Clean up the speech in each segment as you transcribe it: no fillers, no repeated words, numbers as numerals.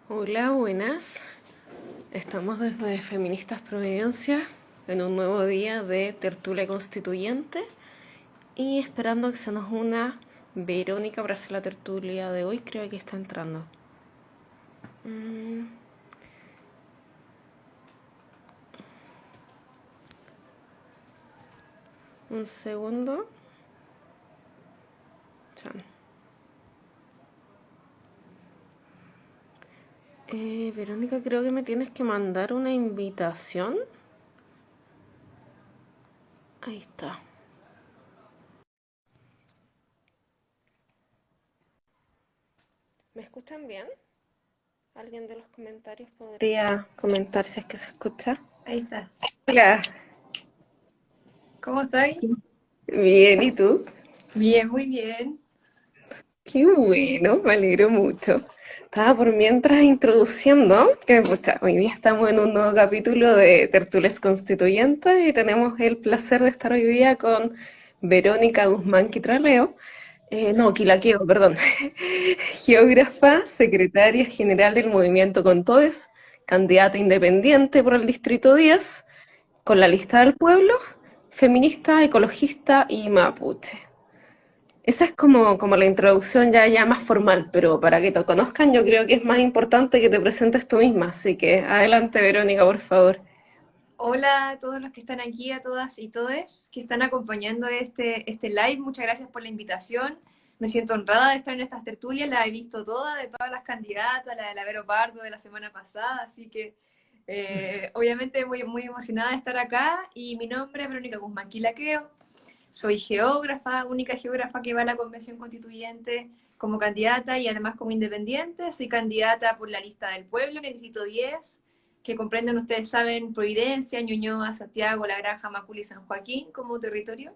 Hola, buenas. Estamos desde Feministas Providencia en un nuevo día de tertulia constituyente y esperando que se nos una Verónica para hacer la tertulia de hoy. Creo que está entrando. Mm, un segundo. Chan. Verónica, creo que me tienes que mandar una invitación. Ahí está. ¿Me escuchan bien? ¿Alguien de los comentarios podría comentar si es que se escucha? Ahí está. Hola. ¿Cómo estáis? Bien, ¿y tú? Bien, muy bien. Qué bueno, me alegro mucho. Estaba por mientras introduciendo que pucha, hoy día estamos en un nuevo capítulo de Tertulias Constituyentes y tenemos el placer de estar hoy día con Verónica Guzmán Quitraleo, no, Quilaqueo, perdón, geógrafa, secretaria general del Movimiento Con Todes, candidata independiente por el Distrito 10, con la lista del pueblo, feminista, ecologista y mapuche. Esa es como la introducción ya más formal, pero para que te conozcan yo creo que es más importante que te presentes tú misma. Así que adelante, Verónica, por favor. Hola a todos los que están aquí, a todas y todes que están acompañando este live. Muchas gracias por la invitación. Me siento honrada de estar en estas tertulias. La he visto todas, de todas las candidatas, la de la Vero Pardo de la semana pasada. Así que obviamente muy emocionada de estar acá. Y mi nombre es Verónica Guzmán Quilaqueo. Soy geógrafa, única geógrafa que va a la Convención Constituyente como candidata y además como independiente. Soy candidata por la lista del pueblo en el Distrito 10, que comprenden, ustedes saben, Providencia, Ñuñoa, Santiago, La Granja, Macul y San Joaquín como territorio.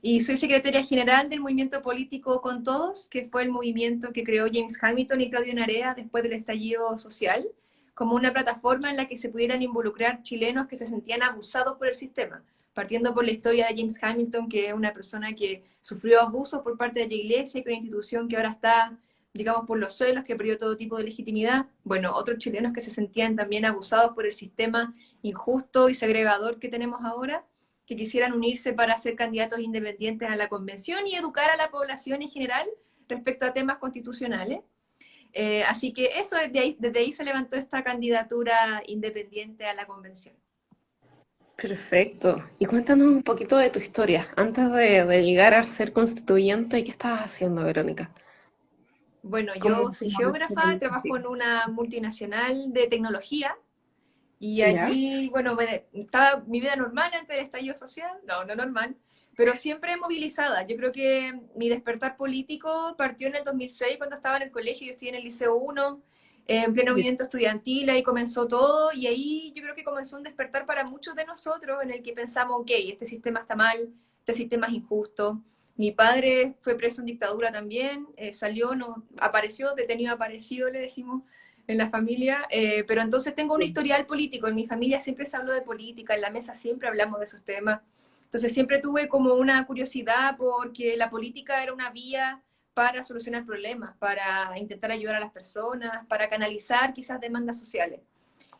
Y soy secretaria general del movimiento político Con Todos, que fue el movimiento que creó James Hamilton y Claudio Narea después del estallido social, como una plataforma en la que se pudieran involucrar chilenos que se sentían abusados por el sistema, partiendo por la historia de James Hamilton, que es una persona que sufrió abusos por parte de la iglesia y con una institución que ahora está, digamos, por los suelos, que perdió todo tipo de legitimidad. Bueno, otros chilenos que se sentían también abusados por el sistema injusto y segregador que tenemos ahora, que quisieran unirse para ser candidatos independientes a la convención y educar a la población en general respecto a temas constitucionales. Así que eso, desde ahí se levantó esta candidatura independiente a la convención. Perfecto. Y cuéntanos un poquito de tu historia. Antes de llegar a ser constituyente, ¿qué estabas haciendo, Verónica? Bueno, ¿Cómo, yo soy cómo nació la geógrafa, trabajo iniciativa? en una multinacional de tecnología y ¿Ya? allí, bueno, estaba mi vida normal antes del estallido social, no normal, pero siempre movilizada. Yo creo que mi despertar político partió en el 2006 cuando estaba en el colegio. Yo estoy en el Liceo 1, en pleno movimiento estudiantil, ahí comenzó todo y ahí yo creo que comenzó un despertar para muchos de nosotros en el que pensamos, ok, este sistema está mal, este sistema es injusto. Mi padre fue preso en dictadura también, salió, no, apareció, detenido aparecido, le decimos en la familia, pero entonces tengo un historial político, en mi familia siempre se habló de política, en la mesa siempre hablamos de esos temas, entonces siempre tuve como una curiosidad porque la política era una vía para solucionar problemas, para intentar ayudar a las personas, para canalizar quizás demandas sociales.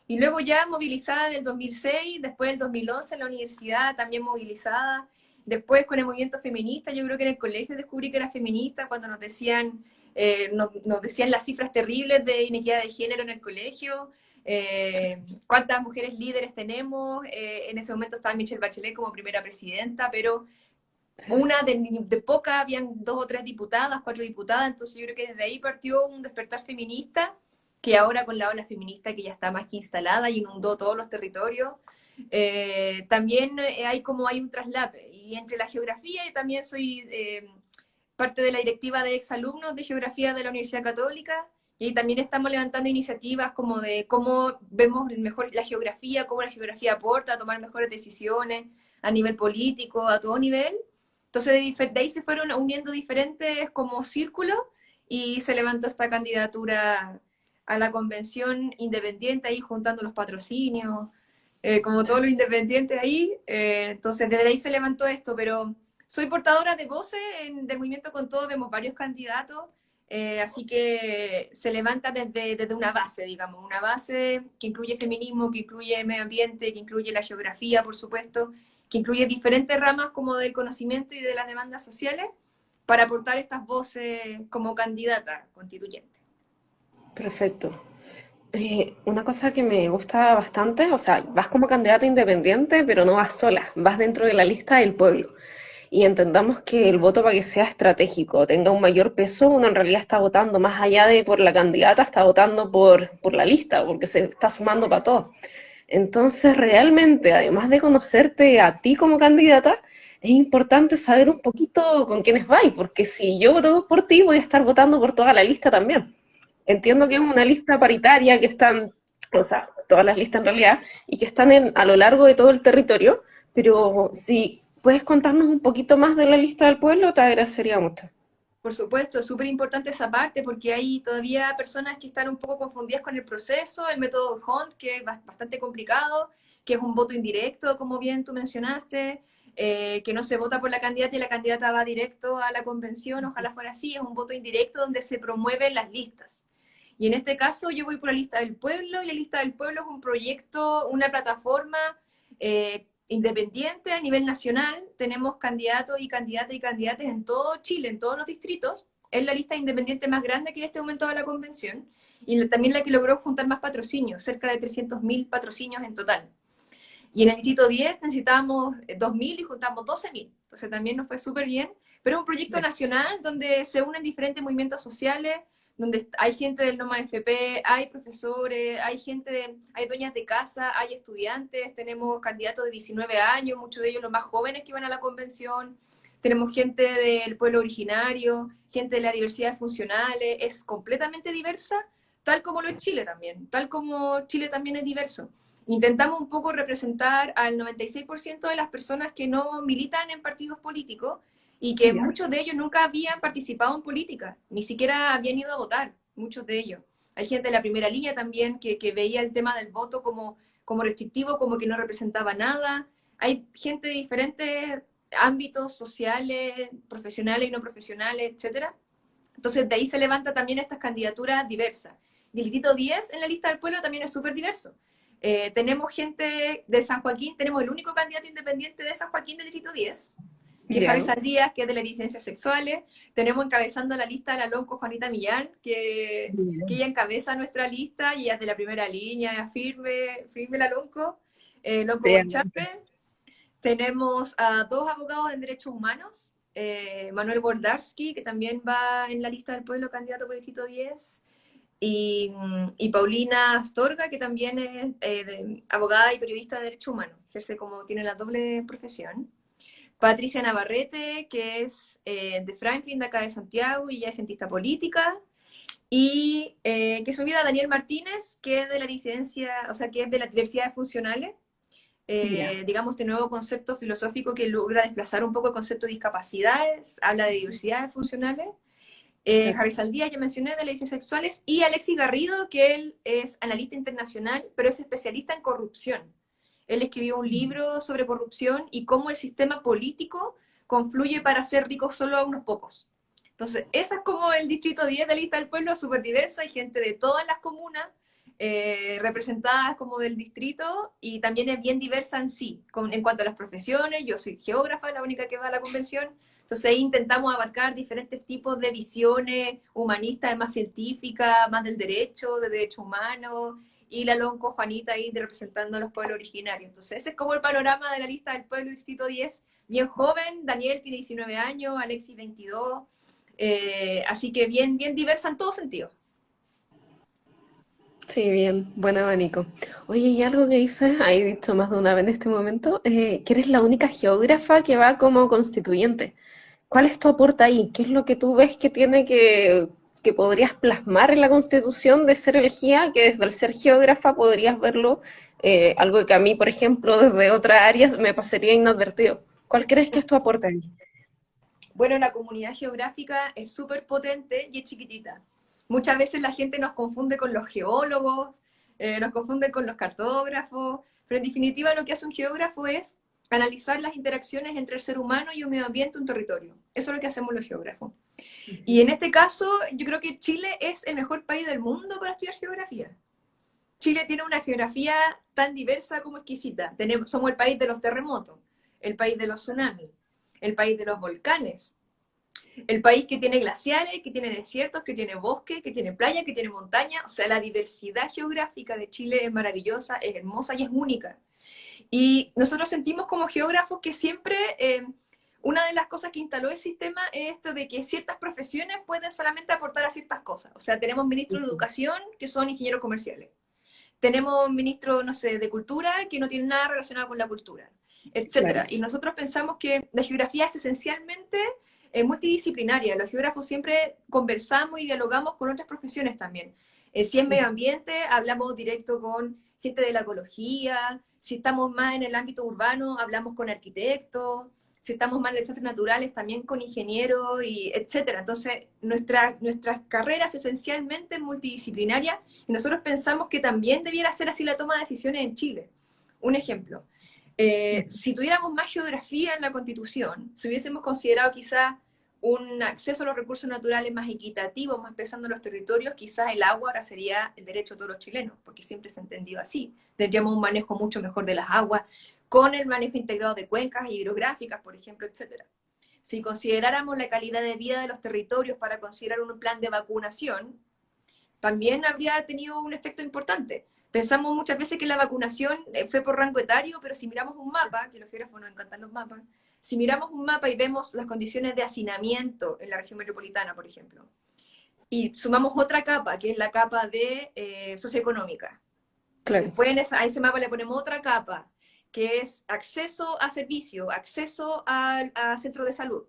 Y luego ya movilizada en el 2006, después del 2011 en la universidad también movilizada, después con el movimiento feminista, yo creo que en el colegio descubrí que era feminista cuando nos decían las cifras terribles de inequidad de género en el colegio, cuántas mujeres líderes tenemos. En ese momento estaba Michelle Bachelet como primera presidenta, pero de pocas, habían 2 o 3 diputadas, 4 diputadas, entonces yo creo que desde ahí partió un despertar feminista, que ahora con la ola feminista que ya está más que instalada y inundó todos los territorios, también hay un traslape, y entre la geografía, y también soy parte de la directiva de exalumnos de geografía de la Universidad Católica, y también estamos levantando iniciativas como de cómo vemos mejor la geografía, cómo la geografía aporta a tomar mejores decisiones a nivel político, a todo nivel. Entonces de ahí se fueron uniendo diferentes como círculos y se levantó esta candidatura a la convención independiente, ahí juntando los patrocinios, como todos los independientes ahí. Entonces desde ahí se levantó esto, pero soy portadora de voces del movimiento Con Todo, vemos varios candidatos. así que se levanta desde una base, digamos, una base que incluye feminismo, que incluye medio ambiente, que incluye la geografía, por supuesto, que incluye diferentes ramas como del conocimiento y de las demandas sociales para aportar estas voces como candidata constituyente. Perfecto. Una cosa que me gusta bastante, o sea, vas como candidata independiente, pero no vas sola, vas dentro de la lista del pueblo. Y entendamos que el voto para que sea estratégico, tenga un mayor peso, uno en realidad está votando más allá de por la candidata, está votando por la lista, porque se está sumando para todo. Entonces, realmente, además de conocerte a ti como candidata, es importante saber un poquito con quiénes vais, porque si yo voto por ti, voy a estar votando por toda la lista también. Entiendo que es una lista paritaria que están, o sea, todas las listas en realidad, y que están a lo largo de todo el territorio, pero si puedes contarnos un poquito más de la lista del pueblo, te agradecería mucho. Por supuesto, es súper importante esa parte porque hay todavía personas que están un poco confundidas con el proceso, el método Hunt, que es bastante complicado, que es un voto indirecto, como bien tú mencionaste, que no se vota por la candidata y la candidata va directo a la convención, ojalá fuera así, es un voto indirecto donde se promueven las listas. Y en este caso yo voy por la lista del pueblo y la lista del pueblo es un proyecto, una plataforma independiente a nivel nacional. Tenemos candidatos y candidatas en todo Chile, en todos los distritos. Es la lista independiente más grande que en este momento va a la convención y también la que logró juntar más patrocinios, cerca de 300.000 patrocinios en total. Y en el distrito 10 necesitábamos 2.000 y juntamos 12.000. Entonces también nos fue súper bien. Pero es un proyecto nacional donde se unen diferentes movimientos sociales, donde hay gente del Noma FP, hay profesores, hay dueñas de casa, hay estudiantes, tenemos candidatos de 19 años, muchos de ellos los más jóvenes que van a la convención, tenemos gente del pueblo originario, gente de las diversidades funcionales, es completamente diversa, tal como lo es Chile también, tal como Chile también es diverso. Intentamos un poco representar al 96% de las personas que no militan en partidos políticos y que Ya. muchos de ellos nunca habían participado en política, ni siquiera habían ido a votar, muchos de ellos. Hay gente de la primera línea también que veía el tema del voto como restrictivo, como que no representaba nada. Hay gente de diferentes ámbitos sociales, profesionales y no profesionales, etcétera. Entonces de ahí se levanta también estas candidaturas diversas. Y el distrito 10 en la lista del pueblo también es súper diverso. Tenemos gente de San Joaquín, tenemos el único candidato independiente de San Joaquín del distrito 10, que es Ya. Javi Saldías, que es de las licencias sexuales. Tenemos encabezando la lista a la Lonco Juanita Millán, que ella encabeza nuestra lista y es de la primera línea, firme, firme la Lonco, Lonco Realmente. Guanchape. Tenemos a dos abogados en derechos humanos, Manuel Boldarsky, que también va en la lista del pueblo, candidato por el distrito 10, y Paulina Astorga, que también es abogada y periodista de derechos humanos, ejerce como tiene la doble profesión. Patricia Navarrete, que es de Franklin, de acá de Santiago, y ya es cientista política. Y que se olvida Daniel Martínez, que es de la disidencia, o sea, que es de las diversidades funcionales, Ya. digamos, este nuevo concepto filosófico que logra desplazar un poco el concepto de discapacidades, habla de diversidades funcionales. Javi Saldía, ya mencioné, de leyes sexuales, y Alexis Garrido, que él es analista internacional, pero es especialista en corrupción. Él escribió un libro sobre corrupción y cómo el sistema político confluye para hacer ricos solo a unos pocos. Entonces, esa es como el distrito 10 de la lista del pueblo, súper diverso, hay gente de todas las comunas representadas como del distrito y también es bien diversa en sí, en cuanto a las profesiones. Yo soy geógrafa, la única que va a la convención, entonces ahí intentamos abarcar diferentes tipos de visiones humanistas, más científicas, más del derecho, de derechos humanos, y la Lonco Juanita ahí representando a los pueblos originarios. Entonces ese es como el panorama de la lista del pueblo distrito 10, bien joven. Daniel tiene 19 años, Alexis 22, así que bien, bien diversa en todo sentido. Sí, bien, buen abanico. Oye, y algo que dices, he dicho más de una vez en este momento, que eres la única geógrafa que va como constituyente. ¿Cuál es tu aporte ahí? ¿Qué es lo que tú ves que tiene que podrías plasmar en la Constitución de ser elegida, que desde el ser geógrafa podrías verlo, algo que a mí, por ejemplo, desde otras áreas me pasaría inadvertido? ¿Cuál crees que es tu aporte ahí? Bueno, la comunidad geográfica es súper potente y es chiquitita. Muchas veces la gente nos confunde con los geólogos, nos confunde con los cartógrafos, pero en definitiva lo que hace un geógrafo es analizar las interacciones entre el ser humano y un medio ambiente, un territorio. Eso es lo que hacemos los geógrafos. Y en este caso, yo creo que Chile es el mejor país del mundo para estudiar geografía. Chile tiene una geografía tan diversa como exquisita. Somos el país de los terremotos, el país de los tsunamis, el país de los volcanes, el país que tiene glaciares, que tiene desiertos, que tiene bosques, que tiene playa, que tiene montaña. O sea, la diversidad geográfica de Chile es maravillosa, es hermosa y es única. Y nosotros sentimos como geógrafos que siempre una de las cosas que instaló el sistema es esto de que ciertas profesiones pueden solamente aportar a ciertas cosas. O sea, tenemos ministros de educación que son ingenieros comerciales. Tenemos ministros, no sé, de cultura que no tienen nada relacionado con la cultura, etcétera. Claro. Y nosotros pensamos que la geografía es esencialmente multidisciplinaria. Los geógrafos siempre conversamos y dialogamos con otras profesiones también. Si es medio ambiente, hablamos directo con gente de la ecología. Si estamos más en el ámbito urbano, hablamos con arquitectos. Si estamos más en desastres naturales, también con ingenieros, y etcétera. Entonces, nuestras carreras esencialmente multidisciplinarias, y nosotros pensamos que también debiera ser así la toma de decisiones en Chile. Un ejemplo, si tuviéramos más geografía en la Constitución, si hubiésemos considerado quizás un acceso a los recursos naturales más equitativo, más pensando en los territorios, quizás el agua ahora sería el derecho de todos los chilenos, porque siempre se ha entendido así. Tendríamos un manejo mucho mejor de las aguas, con el manejo integrado de cuencas hidrográficas, por ejemplo, etcétera. Si consideráramos la calidad de vida de los territorios para considerar un plan de vacunación, también habría tenido un efecto importante. Pensamos muchas veces que la vacunación fue por rango etario, pero si miramos un mapa, que los geógrafos nos encantan los mapas, si miramos un mapa y vemos las condiciones de hacinamiento en la región metropolitana, por ejemplo, y sumamos otra capa, que es la capa de socioeconómica, Claro. después a ese mapa le ponemos otra capa, que es acceso a servicio, acceso a centro de salud.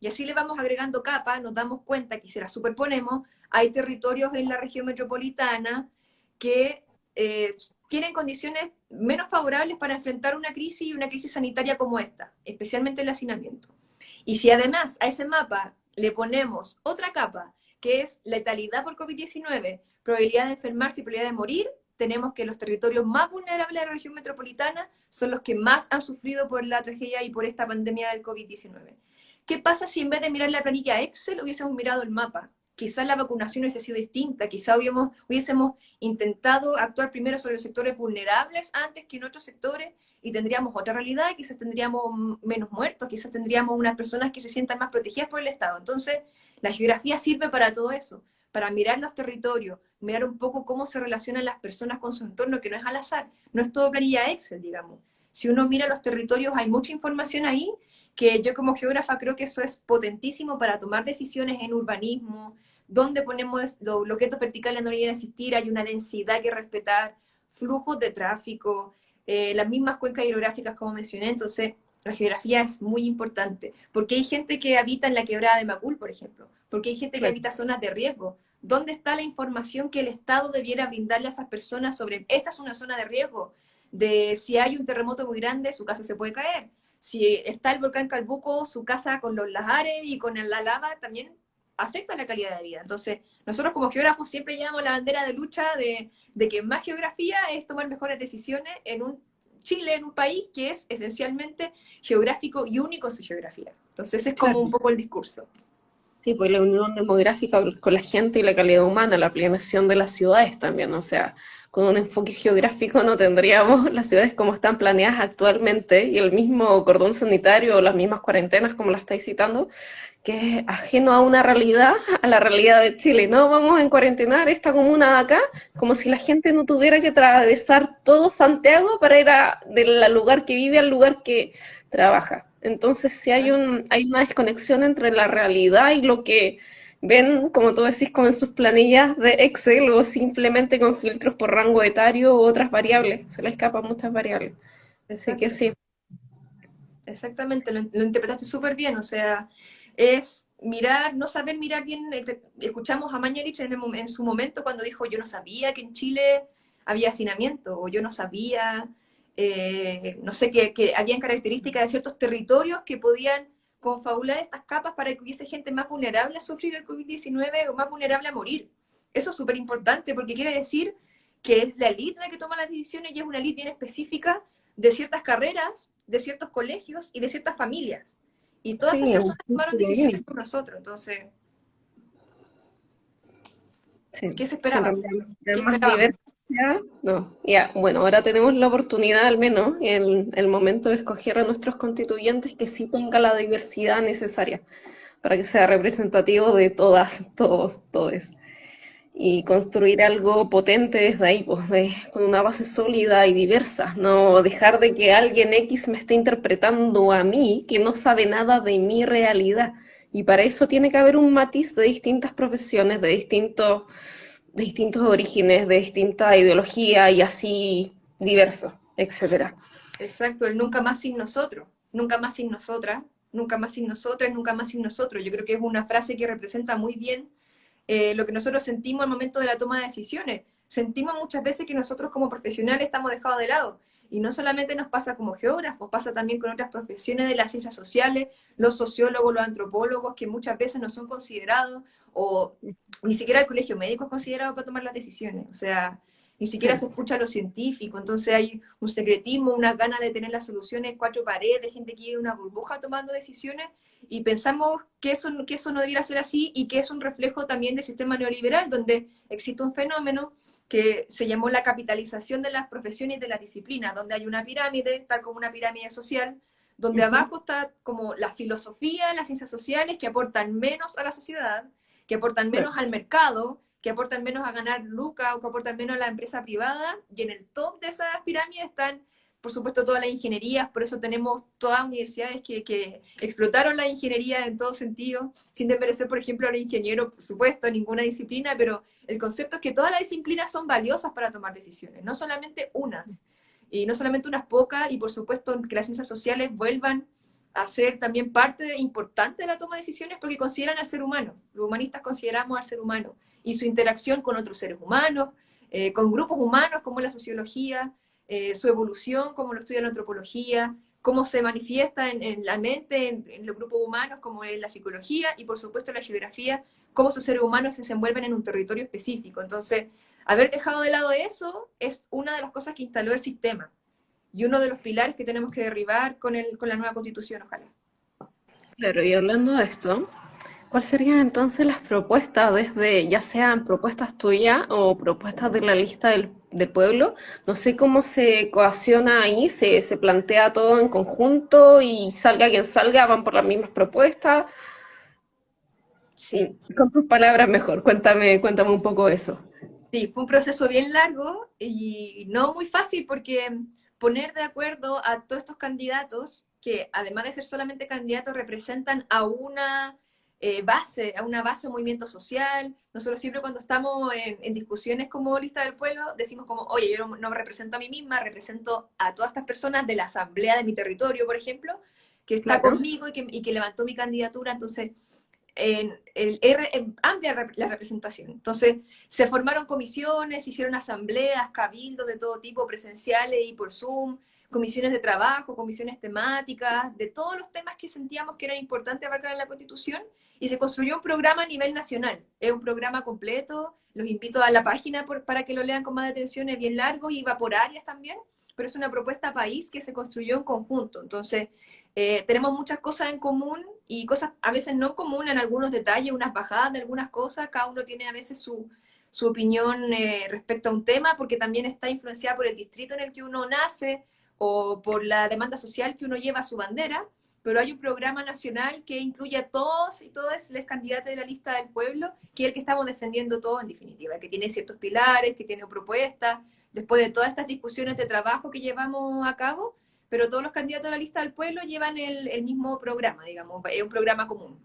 Y así le vamos agregando capas, nos damos cuenta que si las superponemos, hay territorios en la región metropolitana que tienen condiciones menos favorables para enfrentar una crisis y una crisis sanitaria como esta, especialmente el hacinamiento. Y si además a ese mapa le ponemos otra capa, que es letalidad por COVID-19, probabilidad de enfermarse y probabilidad de morir, tenemos que los territorios más vulnerables de la región metropolitana son los que más han sufrido por la tragedia y por esta pandemia del COVID-19. ¿Qué pasa si en vez de mirar la planilla Excel hubiésemos mirado el mapa? Quizás la vacunación hubiese sido distinta, quizás hubiésemos intentado actuar primero sobre los sectores vulnerables antes que en otros sectores y tendríamos otra realidad, quizás tendríamos menos muertos, quizás tendríamos unas personas que se sientan más protegidas por el Estado. Entonces, la geografía sirve para todo eso, para mirar los territorios, mirar un poco cómo se relacionan las personas con su entorno, que no es al azar, no es todo planilla Excel, digamos. Si uno mira los territorios, hay mucha información ahí, que yo como geógrafa creo que eso es potentísimo para tomar decisiones en urbanismo, dónde ponemos los bloqueos verticales no deberían existir, hay una densidad que respetar, flujos de tráfico, las mismas cuencas hidrográficas como mencioné. Entonces la geografía es muy importante, porque hay gente que habita en la quebrada de Macul, por ejemplo, porque hay gente que habita zonas de riesgo. ¿Dónde está la información que el Estado debiera brindarle a esas personas sobre esta es una zona de riesgo? De si hay un terremoto muy grande, su casa se puede caer. Si está el volcán Calbuco, su casa con los lahares y con la lava también afecta la calidad de vida. Entonces, nosotros como geógrafos siempre llevamos la bandera de lucha de que más geografía es tomar mejores decisiones en un Chile, en un país que es esencialmente geográfico y único en su geografía. Entonces, ese es como un poco el discurso. Sí, pues la unión demográfica con la gente y la calidad humana, la planeación de las ciudades también, o sea, con un enfoque geográfico no tendríamos las ciudades como están planeadas actualmente y el mismo cordón sanitario o las mismas cuarentenas como la estáis citando, que es ajeno a una realidad, a la realidad de Chile. No vamos a cuarentenar esta comuna de acá, como si la gente no tuviera que atravesar todo Santiago para ir del lugar que vive al lugar que trabaja. Entonces, sí hay una desconexión entre la realidad y lo que ven, como tú decís, como en sus planillas de Excel o simplemente con filtros por rango etario u otras variables. Se le escapan muchas variables. Así que Exacto. sí. Exactamente, lo interpretaste súper bien. O sea, es mirar, no saber mirar bien. Escuchamos a Mañalich en su momento cuando dijo: yo no sabía que en Chile había hacinamiento, o yo no sabía, no sé, que habían características de ciertos territorios que podían confabular estas capas para que hubiese gente más vulnerable a sufrir el COVID-19 o más vulnerable a morir. Eso es súper importante porque quiere decir que es la élite la que toma las decisiones y es una élite bien específica de ciertas carreras, de ciertos colegios y de ciertas familias. Y todas esas Sí, personas tomaron decisiones sí, por nosotros. Entonces, sí. ¿qué se Sí, en esperaba? realidad, ¿Qué mientras más esperábamos? diversa sea, no. Ya, bueno, ahora tenemos la oportunidad, al menos, en el momento de escoger a nuestros constituyentes que sí tenga la diversidad necesaria para que sea representativo de todas, todos, todes. Y construir algo potente desde ahí, pues, con una base sólida y diversa. No dejar de que alguien X me esté interpretando a mí que no sabe nada de mi realidad. Y para eso tiene que haber un matiz de distintas profesiones, de distintos orígenes, de distinta ideología y así diverso, etcétera. Exacto, el nunca más sin nosotros, nunca más sin nosotras, nunca más sin nosotras, nunca más sin nosotros. Yo creo que es una frase que representa muy bien lo que nosotros sentimos al momento de la toma de decisiones. Sentimos muchas veces que nosotros como profesionales estamos dejados de lado. Y no solamente nos pasa como geógrafos, pasa también con otras profesiones de las ciencias sociales, los sociólogos, los antropólogos, que muchas veces no son considerados, o ni siquiera el colegio médico es considerado para tomar las decisiones. O sea, ni siquiera se escucha a los científicos. Entonces hay un secretismo, una gana de tener las soluciones, cuatro paredes, gente que vive en una burbuja tomando decisiones, y pensamos que eso no debiera ser así y que es un reflejo también del sistema neoliberal, donde existe un fenómeno que se llamó la capitalización de las profesiones y de las disciplinas, donde hay una pirámide, tal como una pirámide social, donde Ujú. abajo está como la filosofía, las ciencias sociales, que aportan menos a la sociedad, que aportan Claro. menos al mercado, que aportan menos a ganar lucas o que aportan menos a la empresa privada, y en el top de esas pirámides están, por supuesto, todas las ingenierías. Por eso tenemos todas universidades que explotaron la ingeniería en todo sentido, sin desmerecer, por ejemplo, a los ingenieros, por supuesto, ninguna disciplina, pero el concepto es que todas las disciplinas son valiosas para tomar decisiones, no solamente unas, y no solamente unas pocas, y por supuesto que las ciencias sociales vuelvan a ser también parte importante de la toma de decisiones porque consideran al ser humano. Los humanistas consideramos al ser humano y su interacción con otros seres humanos, con grupos humanos como la sociología, su evolución como lo estudia la antropología, cómo se manifiesta en la mente, en los grupos humanos, como es la psicología, y por supuesto la geografía, cómo esos seres humanos se desenvuelven en un territorio específico. Entonces, haber dejado de lado eso es una de las cosas que instaló el sistema y uno de los pilares que tenemos que derribar con la nueva constitución, ojalá. Claro, y hablando de esto, ¿cuáles serían entonces las propuestas desde, ya sean propuestas tuyas o propuestas de la lista del pueblo? No sé cómo se coacciona ahí, se plantea todo en conjunto y salga quien salga, van por las mismas propuestas. Sí, Con tus palabras mejor, cuéntame un poco eso. sí, fue un proceso bien largo y no muy fácil porque poner de acuerdo a todos estos candidatos, que además de ser solamente candidatos, representan a una a una base, un movimiento social. Nosotros siempre cuando estamos en discusiones como lista del pueblo, decimos como, oye, yo no me represento a mí misma, represento a todas estas personas de la asamblea de mi territorio, por ejemplo, que está Claro. conmigo y que levantó mi candidatura. Entonces, amplia la representación. Entonces, se formaron comisiones, se hicieron asambleas, cabildos de todo tipo, presenciales y por Zoom, comisiones de trabajo, comisiones temáticas, de todos los temas que sentíamos que eran importantes abarcar en la Constitución, y se construyó un programa a nivel nacional. Es un programa completo, los invito a la página para que lo lean con más detención, es bien largo y va por áreas también, pero es una propuesta país que se construyó en conjunto. Entonces, tenemos muchas cosas en común y cosas a veces no en común en algunos detalles, unas bajadas de algunas cosas. Cada uno tiene a veces su opinión respecto a un tema, porque también está influenciada por el distrito en el que uno nace o por la demanda social que uno lleva a su bandera. Pero hay un programa nacional que incluye a todos y todas los candidatos de la lista del pueblo, que es el que estamos defendiendo todos en definitiva, que tiene ciertos pilares, que tiene propuestas, después de todas estas discusiones de trabajo que llevamos a cabo, pero todos los candidatos a la lista del pueblo llevan el mismo programa, digamos, es un programa común.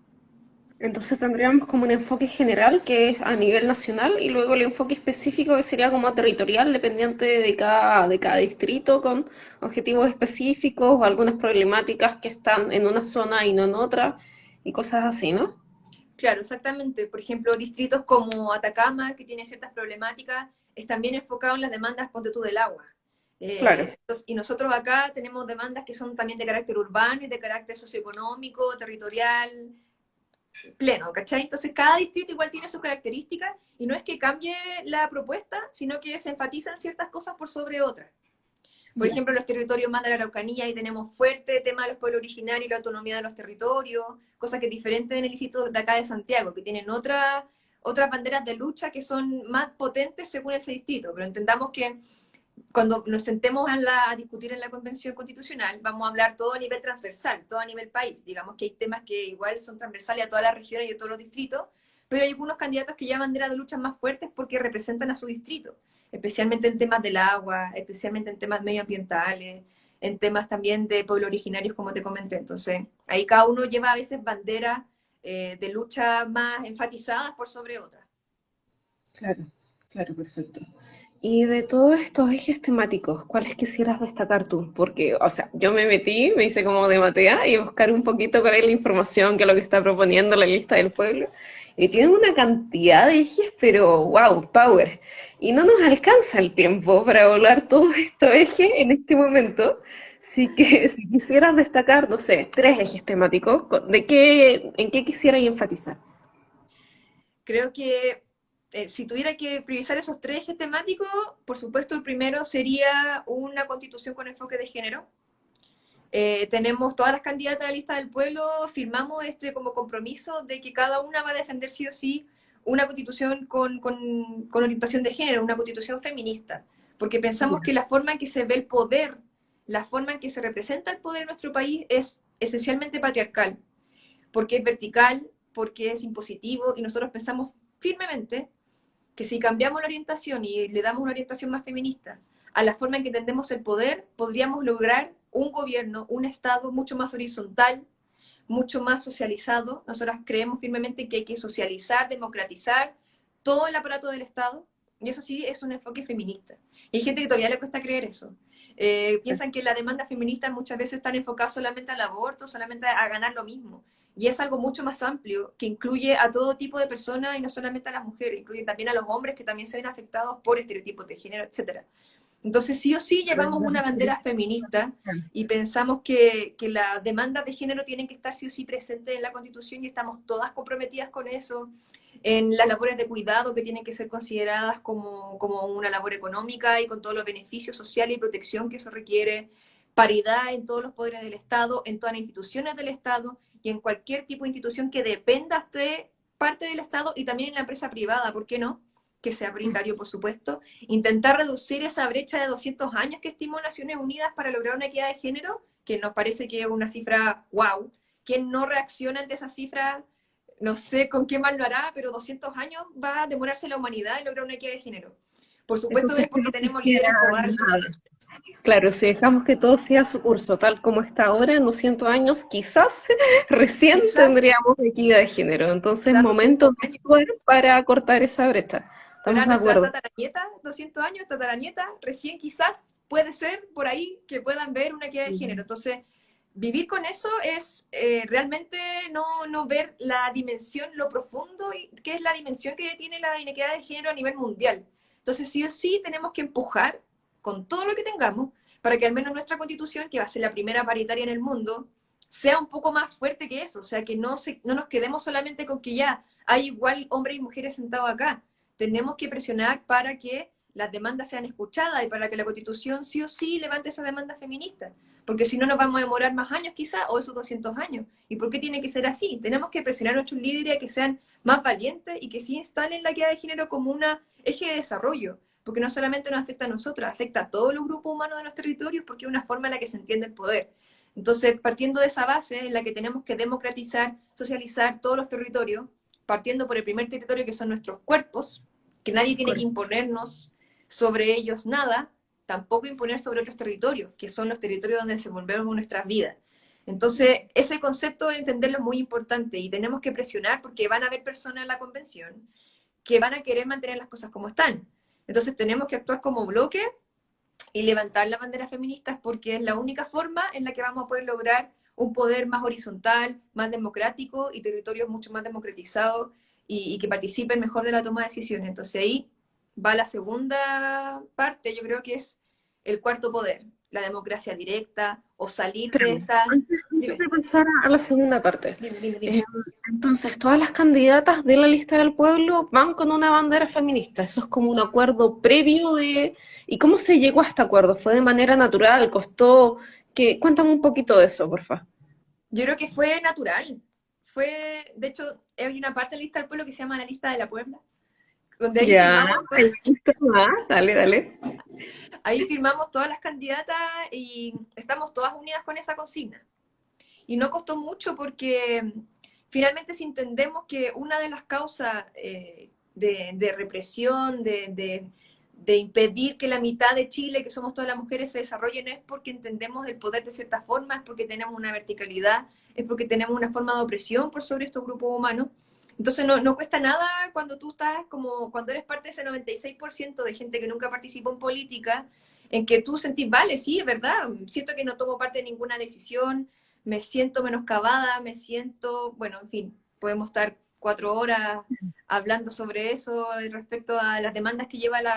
Entonces tendríamos como un enfoque general que es a nivel nacional y luego el enfoque específico que sería como territorial, dependiente de cada distrito, con objetivos específicos o algunas problemáticas que están en una zona y no en otra y cosas así, ¿no? Claro, exactamente. Por ejemplo, distritos como Atacama, que tiene ciertas problemáticas, están bien enfocados en las demandas, ponte tú, del agua. Claro. Y nosotros acá tenemos demandas que son también de carácter urbano y de carácter socioeconómico, territorial, pleno, ¿cachai? Entonces cada distrito igual tiene sus características y no es que cambie la propuesta, sino que se enfatizan ciertas cosas por sobre otras. Por Ya. ejemplo, los territorios más de la Araucanía, ahí tenemos fuerte tema de los pueblos originarios y la autonomía de los territorios, cosa que es diferente en el distrito de acá de Santiago, que tienen otras banderas de lucha que son más potentes según ese distrito. Pero entendamos que cuando nos sentemos a discutir en la Convención Constitucional, vamos a hablar todo a nivel transversal, todo a nivel país. Digamos que hay temas que igual son transversales a todas las regiones y a todos los distritos, pero hay algunos candidatos que llevan banderas de lucha más fuertes porque representan a su distrito, especialmente en temas del agua, especialmente en temas medioambientales, en temas también de pueblos originarios, como te comenté. Entonces, ahí cada uno lleva a veces banderas de lucha más enfatizadas por sobre otras. Claro, claro, perfecto. Y de todos estos ejes temáticos, ¿cuáles quisieras destacar tú? Porque, o sea, yo me metí, me hice como de matea y buscar un poquito cuál es la información, qué es lo que está proponiendo la lista del pueblo. Y tiene una cantidad de ejes, pero wow, power. Y no nos alcanza el tiempo para evaluar todos estos ejes en este momento. Así que si quisieras destacar, no sé, tres ejes temáticos, ¿en qué quisieras enfatizar? Creo que si tuviera que priorizar esos tres ejes temáticos, por supuesto el primero sería una constitución con enfoque de género. Tenemos todas las candidatas a la lista del pueblo, firmamos este como compromiso de que cada una va a defender sí o sí una constitución con orientación de género, una constitución feminista, porque pensamos que la forma en que se ve el poder, la forma en que se representa el poder en nuestro país es esencialmente patriarcal, porque es vertical, porque es impositivo, y nosotros pensamos firmemente que si cambiamos la orientación y le damos una orientación más feminista a la forma en que entendemos el poder, podríamos lograr un gobierno, un Estado mucho más horizontal, mucho más socializado. Nosotras creemos firmemente que hay que socializar, democratizar todo el aparato del Estado, y eso sí es un enfoque feminista. Y hay gente que todavía le cuesta creer eso. Piensan que la demanda feminista muchas veces está enfocada solamente al aborto, solamente a ganar lo mismo. Y es algo mucho más amplio, que incluye a todo tipo de personas y no solamente a las mujeres, incluye también a los hombres que también se ven afectados por estereotipos de género, etcétera. Entonces, sí o sí llevamos una bandera feminista y pensamos que las demandas de género tienen que estar sí o sí presentes en la Constitución y estamos todas comprometidas con eso, en las labores de cuidado que tienen que ser consideradas como una labor económica y con todos los beneficios sociales y protección que eso requiere, paridad en todos los poderes del Estado, en todas las instituciones del Estado y en cualquier tipo de institución que dependa de parte del Estado y también en la empresa privada, ¿por qué no? Que sea paritario, por supuesto, intentar reducir esa brecha de 200 años que estimó Naciones Unidas para lograr una equidad de género, que nos parece que es una cifra wow. Quien no reacciona ante esa cifra, no sé con qué mal lo hará, pero 200 años va a demorarse la humanidad en lograr una equidad de género. Por Eso supuesto sí que es es que porque no se tenemos líderes hiciera cobardes. nada. Claro, si dejamos que todo siga su curso tal como está ahora, en 200 años, quizás recién Quizás tendríamos equidad de género. Entonces, quizás 200 momento de años. actuar para cortar esa brecha. Será ¿Estamos de nuestra acuerdo? tataranieta, 200 años, tataranieta, recién quizás puede ser por ahí que puedan ver una equidad de género. Entonces, vivir con eso es realmente no ver la dimensión, lo profundo y que es la dimensión que tiene la inequidad de género a nivel mundial. Entonces, sí o sí tenemos que empujar con todo lo que tengamos para que al menos nuestra constitución, que va a ser la primera paritaria en el mundo, sea un poco más fuerte que eso. O sea, que no nos quedemos solamente con que ya hay igual hombres y mujeres sentados acá. Tenemos que presionar para que las demandas sean escuchadas y para que la Constitución sí o sí levante esa demanda feminista, porque si no nos vamos a demorar más años quizá, o esos 200 años. ¿Y por qué tiene que ser así? Tenemos que presionar a nuestros líderes a que sean más valientes y que sí instalen la equidad de género como un eje de desarrollo, porque no solamente nos afecta a nosotros, afecta a todos los grupos humanos de los territorios, porque es una forma en la que se entiende el poder. Entonces, partiendo de esa base en la que tenemos que democratizar, socializar todos los territorios, partiendo por el primer territorio que son nuestros cuerpos, que nadie tiene que Correcto. imponernos sobre ellos nada, tampoco imponer sobre otros territorios, que son los territorios donde desenvolvemos nuestras vidas. Entonces, ese concepto de entenderlo es muy importante y tenemos que presionar porque van a haber personas en la convención que van a querer mantener las cosas como están. Entonces, tenemos que actuar como bloque y levantar las banderas feministas porque es la única forma en la que vamos a poder lograr un poder más horizontal, más democrático y territorios mucho más democratizados y que participen mejor de la toma de decisiones. Entonces ahí va la segunda parte, yo creo que es el cuarto poder, la democracia directa, o salir de Espérame, esta... antes Dime, de pasar a la segunda parte. dime. Eh, entonces, todas las candidatas de la lista del pueblo van con una bandera feminista. Eso es como un acuerdo previo de... ¿Y cómo se llegó a este acuerdo? ¿Fue de manera natural? ¿Costó? Cuéntame un poquito de eso, porfa. Yo creo que fue natural. Fue, de hecho, hay una parte de la lista del pueblo que se llama la lista de la Puebla, donde Ya, ahí está más. Dale, dale. ahí firmamos todas las candidatas y estamos todas unidas con esa consigna. Y no costó mucho porque finalmente si entendemos que una de las causas de represión, de impedir que la mitad de Chile, que somos todas las mujeres, se desarrollen, es porque entendemos el poder de cierta forma, es porque tenemos una verticalidad, es porque tenemos una forma de opresión por sobre estos grupos humanos. Entonces no cuesta nada cuando tú estás como, cuando eres parte de ese 96% de gente que nunca participó en política, en que tú sentís, vale, sí, es verdad, siento que no tomo parte de ninguna decisión, me siento menoscabada, me siento, bueno, en fin, podemos estar 4 horas hablando sobre eso respecto a las demandas que lleva el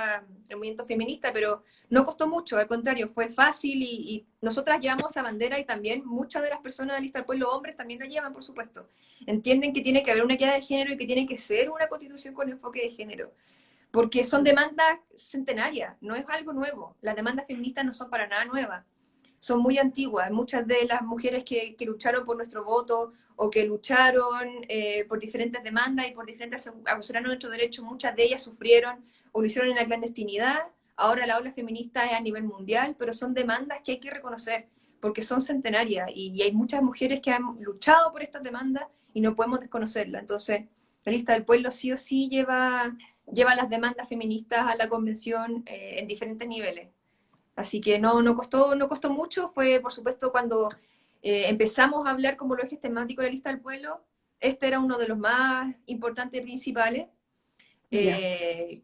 movimiento feminista, pero no costó mucho, al contrario, fue fácil y nosotras llevamos esa bandera y también muchas de las personas de la lista del pueblo, hombres, también la llevan, por supuesto. Entienden que tiene que haber una equidad de género y que tiene que ser una constitución con enfoque de género, porque son demandas centenarias, no es algo nuevo, las demandas feministas no son para nada nuevas, son muy antiguas. Muchas de las mujeres que lucharon por nuestro voto o que lucharon por diferentes demandas y por diferentes abusaron nuestros derechos, muchas de ellas sufrieron o lo hicieron en la clandestinidad. Ahora la ola feminista es a nivel mundial, pero son demandas que hay que reconocer porque son centenarias y hay muchas mujeres que han luchado por estas demandas y no podemos desconocerlas. Entonces, la lista del pueblo sí o sí lleva las demandas feministas a la convención en diferentes niveles. Así que no costó mucho, fue por supuesto cuando empezamos a hablar como los ejes temáticos de la lista del pueblo, este era uno de los más importantes y principales, Ya.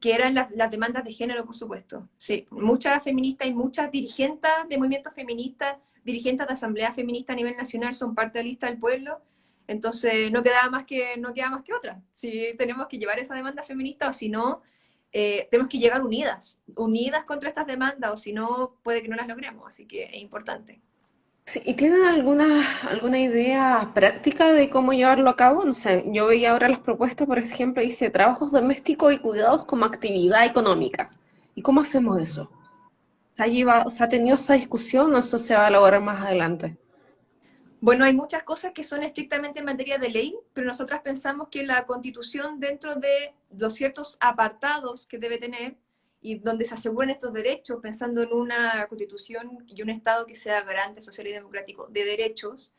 que eran las demandas de género, por supuesto. Sí, muchas feministas y muchas dirigentes de movimientos feministas, dirigentes de asamblea feminista a nivel nacional son parte de la lista del pueblo, entonces no queda más que otra. Si tenemos que llevar esa demanda feminista o si no, tenemos que llegar unidas contra estas demandas o si no, puede que no las logremos, así que es importante. Sí, ¿y tienen alguna idea práctica de cómo llevarlo a cabo? No sé, yo veía ahora las propuestas, por ejemplo, dice trabajos domésticos y cuidados como actividad económica. ¿Y cómo hacemos eso? ¿Se ha tenido esa discusión o eso se va a lograr más adelante? Bueno, hay muchas cosas que son estrictamente en materia de ley, pero nosotras pensamos que la Constitución, dentro de los ciertos apartados que debe tener y donde se aseguren estos derechos, pensando en una Constitución y un Estado que sea garante social y democrático de derechos,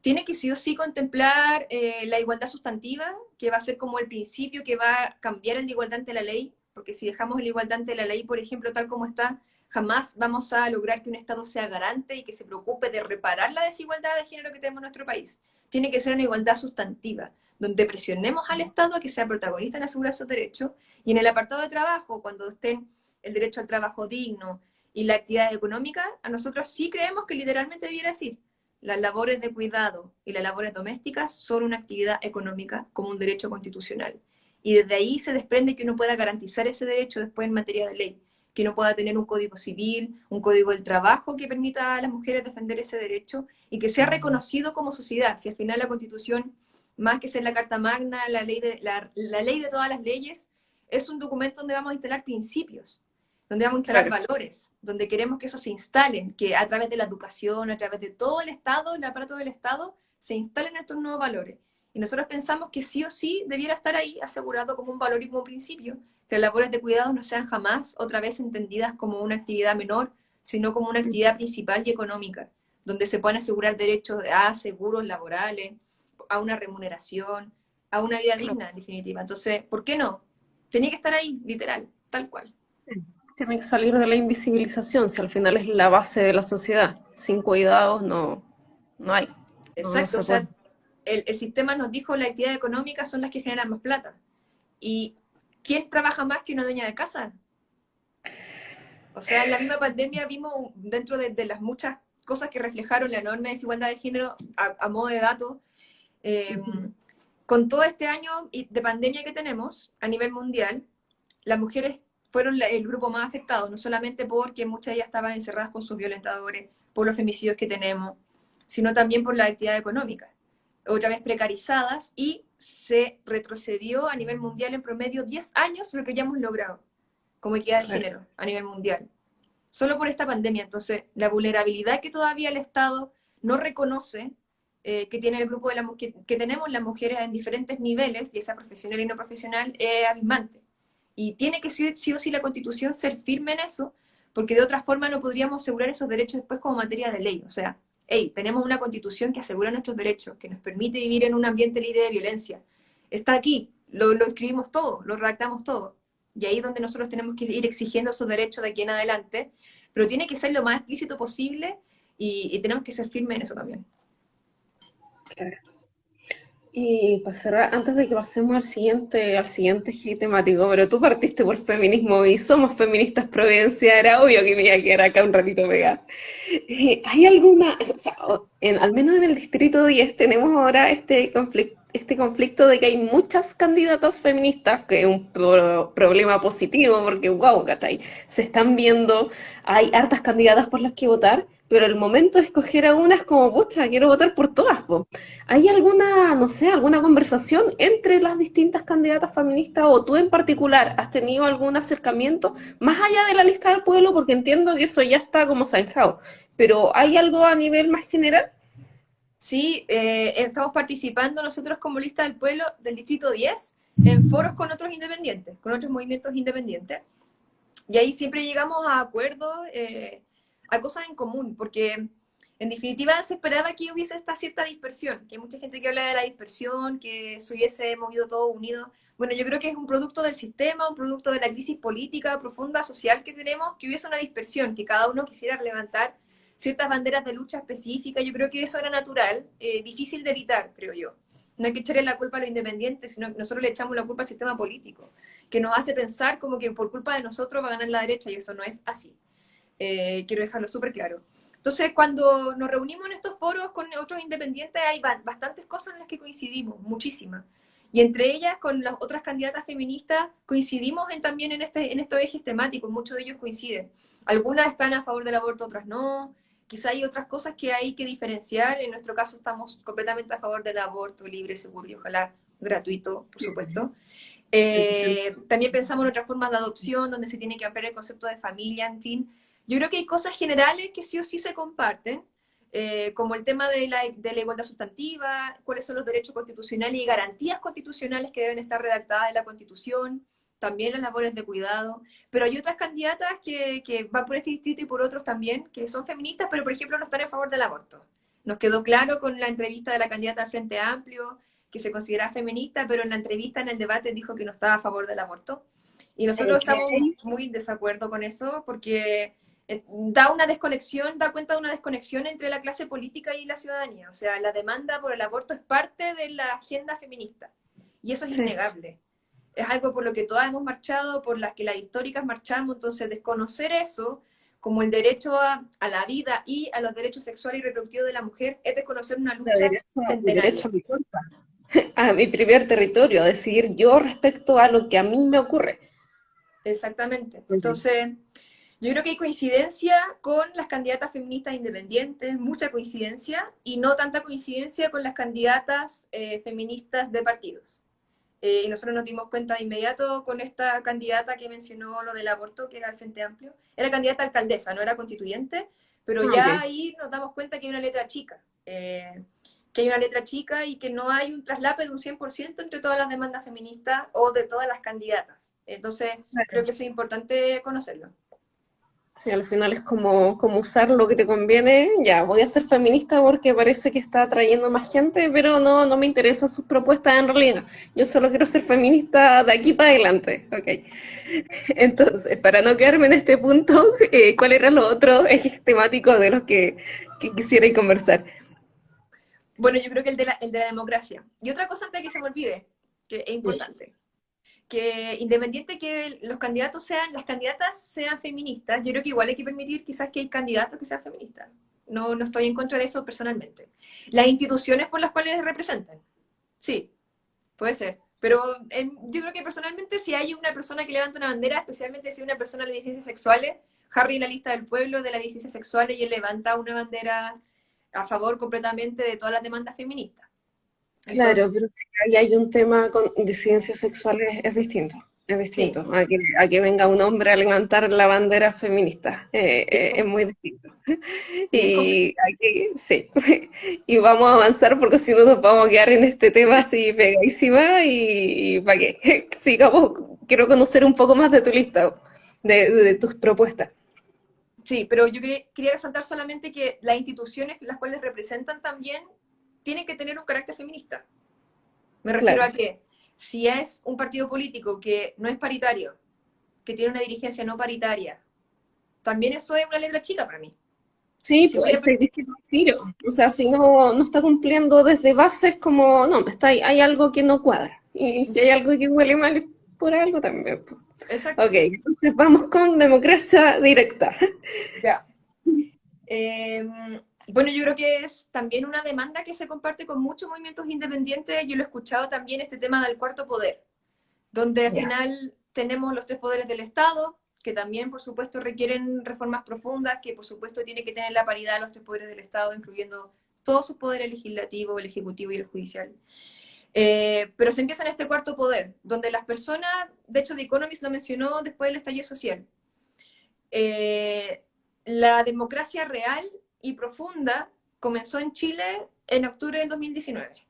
tiene que sí o sí contemplar la igualdad sustantiva, que va a ser como el principio que va a cambiar el de igualdad ante la ley, porque si dejamos el igualdad ante la ley, por ejemplo, tal como está, jamás vamos a lograr que un Estado sea garante y que se preocupe de reparar la desigualdad de género que tenemos en nuestro país. Tiene que ser una igualdad sustantiva, donde presionemos al Estado a que sea protagonista en asegurar sus derechos, y en el apartado de trabajo, cuando estén el derecho al trabajo digno y la actividad económica, a nosotros sí creemos que literalmente debiera decir las labores de cuidado y las labores domésticas son una actividad económica como un derecho constitucional. Y desde ahí se desprende que uno pueda garantizar ese derecho después en materia de ley, que uno pueda tener un código civil, un código del trabajo que permita a las mujeres defender ese derecho y que sea reconocido como sociedad. Si al final la Constitución, más que ser la Carta Magna, la ley de todas las leyes, es un documento donde vamos a instalar principios, donde vamos a instalar Claro. valores, donde queremos que eso se instalen, que a través de la educación, a través de todo el Estado, el aparato del Estado, se instalen estos nuevos valores. Y nosotros pensamos que sí o sí debiera estar ahí asegurado como un valor y como principio, que las labores de cuidado no sean jamás otra vez entendidas como una actividad menor, sino como una actividad principal y económica, donde se puedan asegurar derechos a seguros laborales, a una remuneración, a una vida Claro. digna, en definitiva. Entonces, ¿por qué no? Tenía que estar ahí, literal, tal cual. Tiene que salir de la invisibilización, si al final es la base de la sociedad. Sin cuidados no hay, no Exacto, o se puede. sea, el sistema nos dijo las actividades económicas son las que generan más plata. ¿Y quién trabaja más que una dueña de casa? O sea, en la misma pandemia vimos dentro de las muchas cosas que reflejaron la enorme desigualdad de género a modo de dato, eh, con todo este año de pandemia que tenemos a nivel mundial, las mujeres fueron el grupo más afectado, no solamente porque muchas de ellas estaban encerradas con sus violentadores, por los femicidios que tenemos, sino también por la actividad económica, otra vez precarizadas, y se retrocedió a nivel mundial en promedio 10 años lo que ya hemos logrado como equidad de Claro. género a nivel mundial, solo por esta pandemia. Entonces, la vulnerabilidad que todavía el Estado no reconoce, que tiene el grupo de que tenemos las mujeres en diferentes niveles, ya sea profesional y no profesional, es abismante. Y tiene que ser, sí o sí, la Constitución ser firme en eso, porque de otra forma no podríamos asegurar esos derechos después como materia de ley. O sea, hey, tenemos una Constitución que asegura nuestros derechos, que nos permite vivir en un ambiente libre de violencia. Está aquí, lo escribimos todo, lo redactamos todo. Y ahí es donde nosotros tenemos que ir exigiendo esos derechos de aquí en adelante, pero tiene que ser lo más explícito posible y tenemos que ser firmes en eso también. Claro. Y para cerrar, antes de que pasemos al siguiente eje temático, pero tú partiste por feminismo y somos feministas Providencia, era obvio que me iba a quedar acá un ratito pegada. ¿Hay alguna, o sea, al menos en el distrito 10 tenemos ahora este conflicto de que hay muchas candidatas feministas, que es un problema positivo porque, wow, ¿cachai? Se están viendo, hay hartas candidatas por las que votar, pero el momento de escoger a una es como, pucha, quiero votar por todas, po. ¿Hay alguna, no sé, alguna conversación entre las distintas candidatas feministas o tú en particular has tenido algún acercamiento más allá de la lista del pueblo? Porque entiendo que eso ya está como zanjado, pero ¿hay algo a nivel más general? Sí, estamos participando nosotros como lista del pueblo del Distrito 10 en foros con otros independientes, con otros movimientos independientes. Y ahí siempre llegamos a acuerdos, a cosas en común, porque en definitiva se esperaba que hubiese esta cierta dispersión, que hay mucha gente que habla de la dispersión, que se hubiese movido todo unido. Bueno, yo creo que es un producto del sistema, un producto de la crisis política profunda, social que tenemos, que hubiese una dispersión, que cada uno quisiera levantar ciertas banderas de lucha específicas. Yo creo que eso era natural, difícil de evitar, creo yo. No hay que echarle la culpa a los independientes, sino que nosotros le echamos la culpa al sistema político, que nos hace pensar como que por culpa de nosotros va a ganar la derecha, y eso no es así. Quiero dejarlo súper claro. Entonces, cuando nos reunimos en estos foros con otros independientes, hay bastantes cosas en las que coincidimos, muchísimas. Y entre ellas, con las otras candidatas feministas, coincidimos también en estos ejes temáticos, muchos de ellos coinciden. Algunas están a favor del aborto, otras no. Quizá hay otras cosas que hay que diferenciar. En nuestro caso estamos completamente a favor del aborto libre, seguro y ojalá gratuito, por supuesto. También pensamos en otras formas de adopción, donde se tiene que ampliar el concepto de familia, en fin. Yo creo que hay cosas generales que sí o sí se comparten, como el tema de la igualdad sustantiva, cuáles son los derechos constitucionales y garantías constitucionales que deben estar redactadas en la Constitución, también las labores de cuidado, pero hay otras candidatas que van por este distrito y por otros también, que son feministas, pero por ejemplo no están a favor del aborto. Nos quedó claro con la entrevista de la candidata al Frente Amplio, que se considera feminista, pero en la entrevista, en el debate, dijo que no estaba a favor del aborto. Y nosotros estamos muy en desacuerdo con eso, porque da una desconexión, da cuenta de una desconexión entre la clase política y la ciudadanía. O sea, la demanda por el aborto es parte de la agenda feminista. Y eso es Sí. innegable. Es algo por lo que todas hemos marchado, por las que las históricas marchamos. Entonces, desconocer eso como el derecho a la vida y a los derechos sexuales y reproductivos de la mujer es desconocer una lucha Mi centenaria. derecho a mi cuerpo, a mi primer territorio, a decidir yo respecto a lo que a mí me ocurre. Exactamente. Entonces, yo creo que hay coincidencia con las candidatas feministas independientes, mucha coincidencia, y no tanta coincidencia con las candidatas feministas de partidos. Y nosotros nos dimos cuenta de inmediato con esta candidata que mencionó lo del aborto, que era el Frente Amplio. Era candidata a alcaldesa, no era constituyente, pero ya Ok. ahí nos damos cuenta que hay una letra chica. Que hay una letra chica y que no hay un traslape de un 100% entre todas las demandas feministas o de todas las candidatas. Entonces, creo que eso es importante conocerlo. Sí, al final es como usar lo que te conviene. Ya, voy a ser feminista porque parece que está atrayendo más gente, pero no, no me interesan sus propuestas en realidad. Yo solo quiero ser feminista de aquí para adelante. Ok. Entonces, para no quedarme en este punto, ¿cuáles eran los otros ejes temáticos de los que quisiera conversar? Bueno, yo creo que el de la democracia. Y otra cosa antes de que se me olvide, que es importante, que independiente que los candidatos sean, las candidatas sean feministas, yo creo que igual hay que permitir quizás que hay candidatos que sean feministas. No, no estoy en contra de eso personalmente. Las instituciones por las cuales representan, sí, puede ser. Pero yo creo que personalmente si hay una persona que levanta una bandera, especialmente si es una persona de disidencias sexuales, Harry en la lista del pueblo de las disidencias sexuales y él levanta una bandera a favor completamente de todas las demandas feministas. Claro, Entonces, pero si ahí hay un tema con disidencias sexuales, es distinto. Es sí, distinto a que venga un hombre a levantar la bandera feminista. sí, Es muy distinto. sí, es completo. Y aquí, sí. Y vamos a avanzar porque si no nos vamos a quedar en este tema así pegadísima y ¿para qué? Sigamos, quiero conocer un poco más de tu lista, de tus propuestas. Sí, pero yo quería resaltar solamente que las instituciones las cuales representan también tienen que tener un carácter feminista. Me refiero Claro. a que si es un partido político que no es paritario, que tiene una dirigencia no paritaria, también eso es una letra chica para mí. Sí, Si pues voy a... estáis diciendo al tiro. O sea, si no está cumpliendo desde base, es como, no, hay algo que no cuadra. Y si hay algo que huele mal, es por algo también, pues. Exacto, Ok, entonces vamos con democracia directa. ya. Eh, bueno, yo creo que es también una demanda que se comparte con muchos movimientos independientes. Yo lo he escuchado también, este tema del cuarto poder, donde al Ya. final tenemos los tres poderes del Estado, que también, por supuesto, requieren reformas profundas, que por supuesto tiene que tener la paridad de los tres poderes del Estado, incluyendo todos sus poderes, el legislativo, el ejecutivo y el judicial. Pero se empieza en este cuarto poder, donde las personas, de hecho, The Economist lo mencionó después del estallido social, eh, la democracia real y profunda comenzó en Chile en octubre del 2019.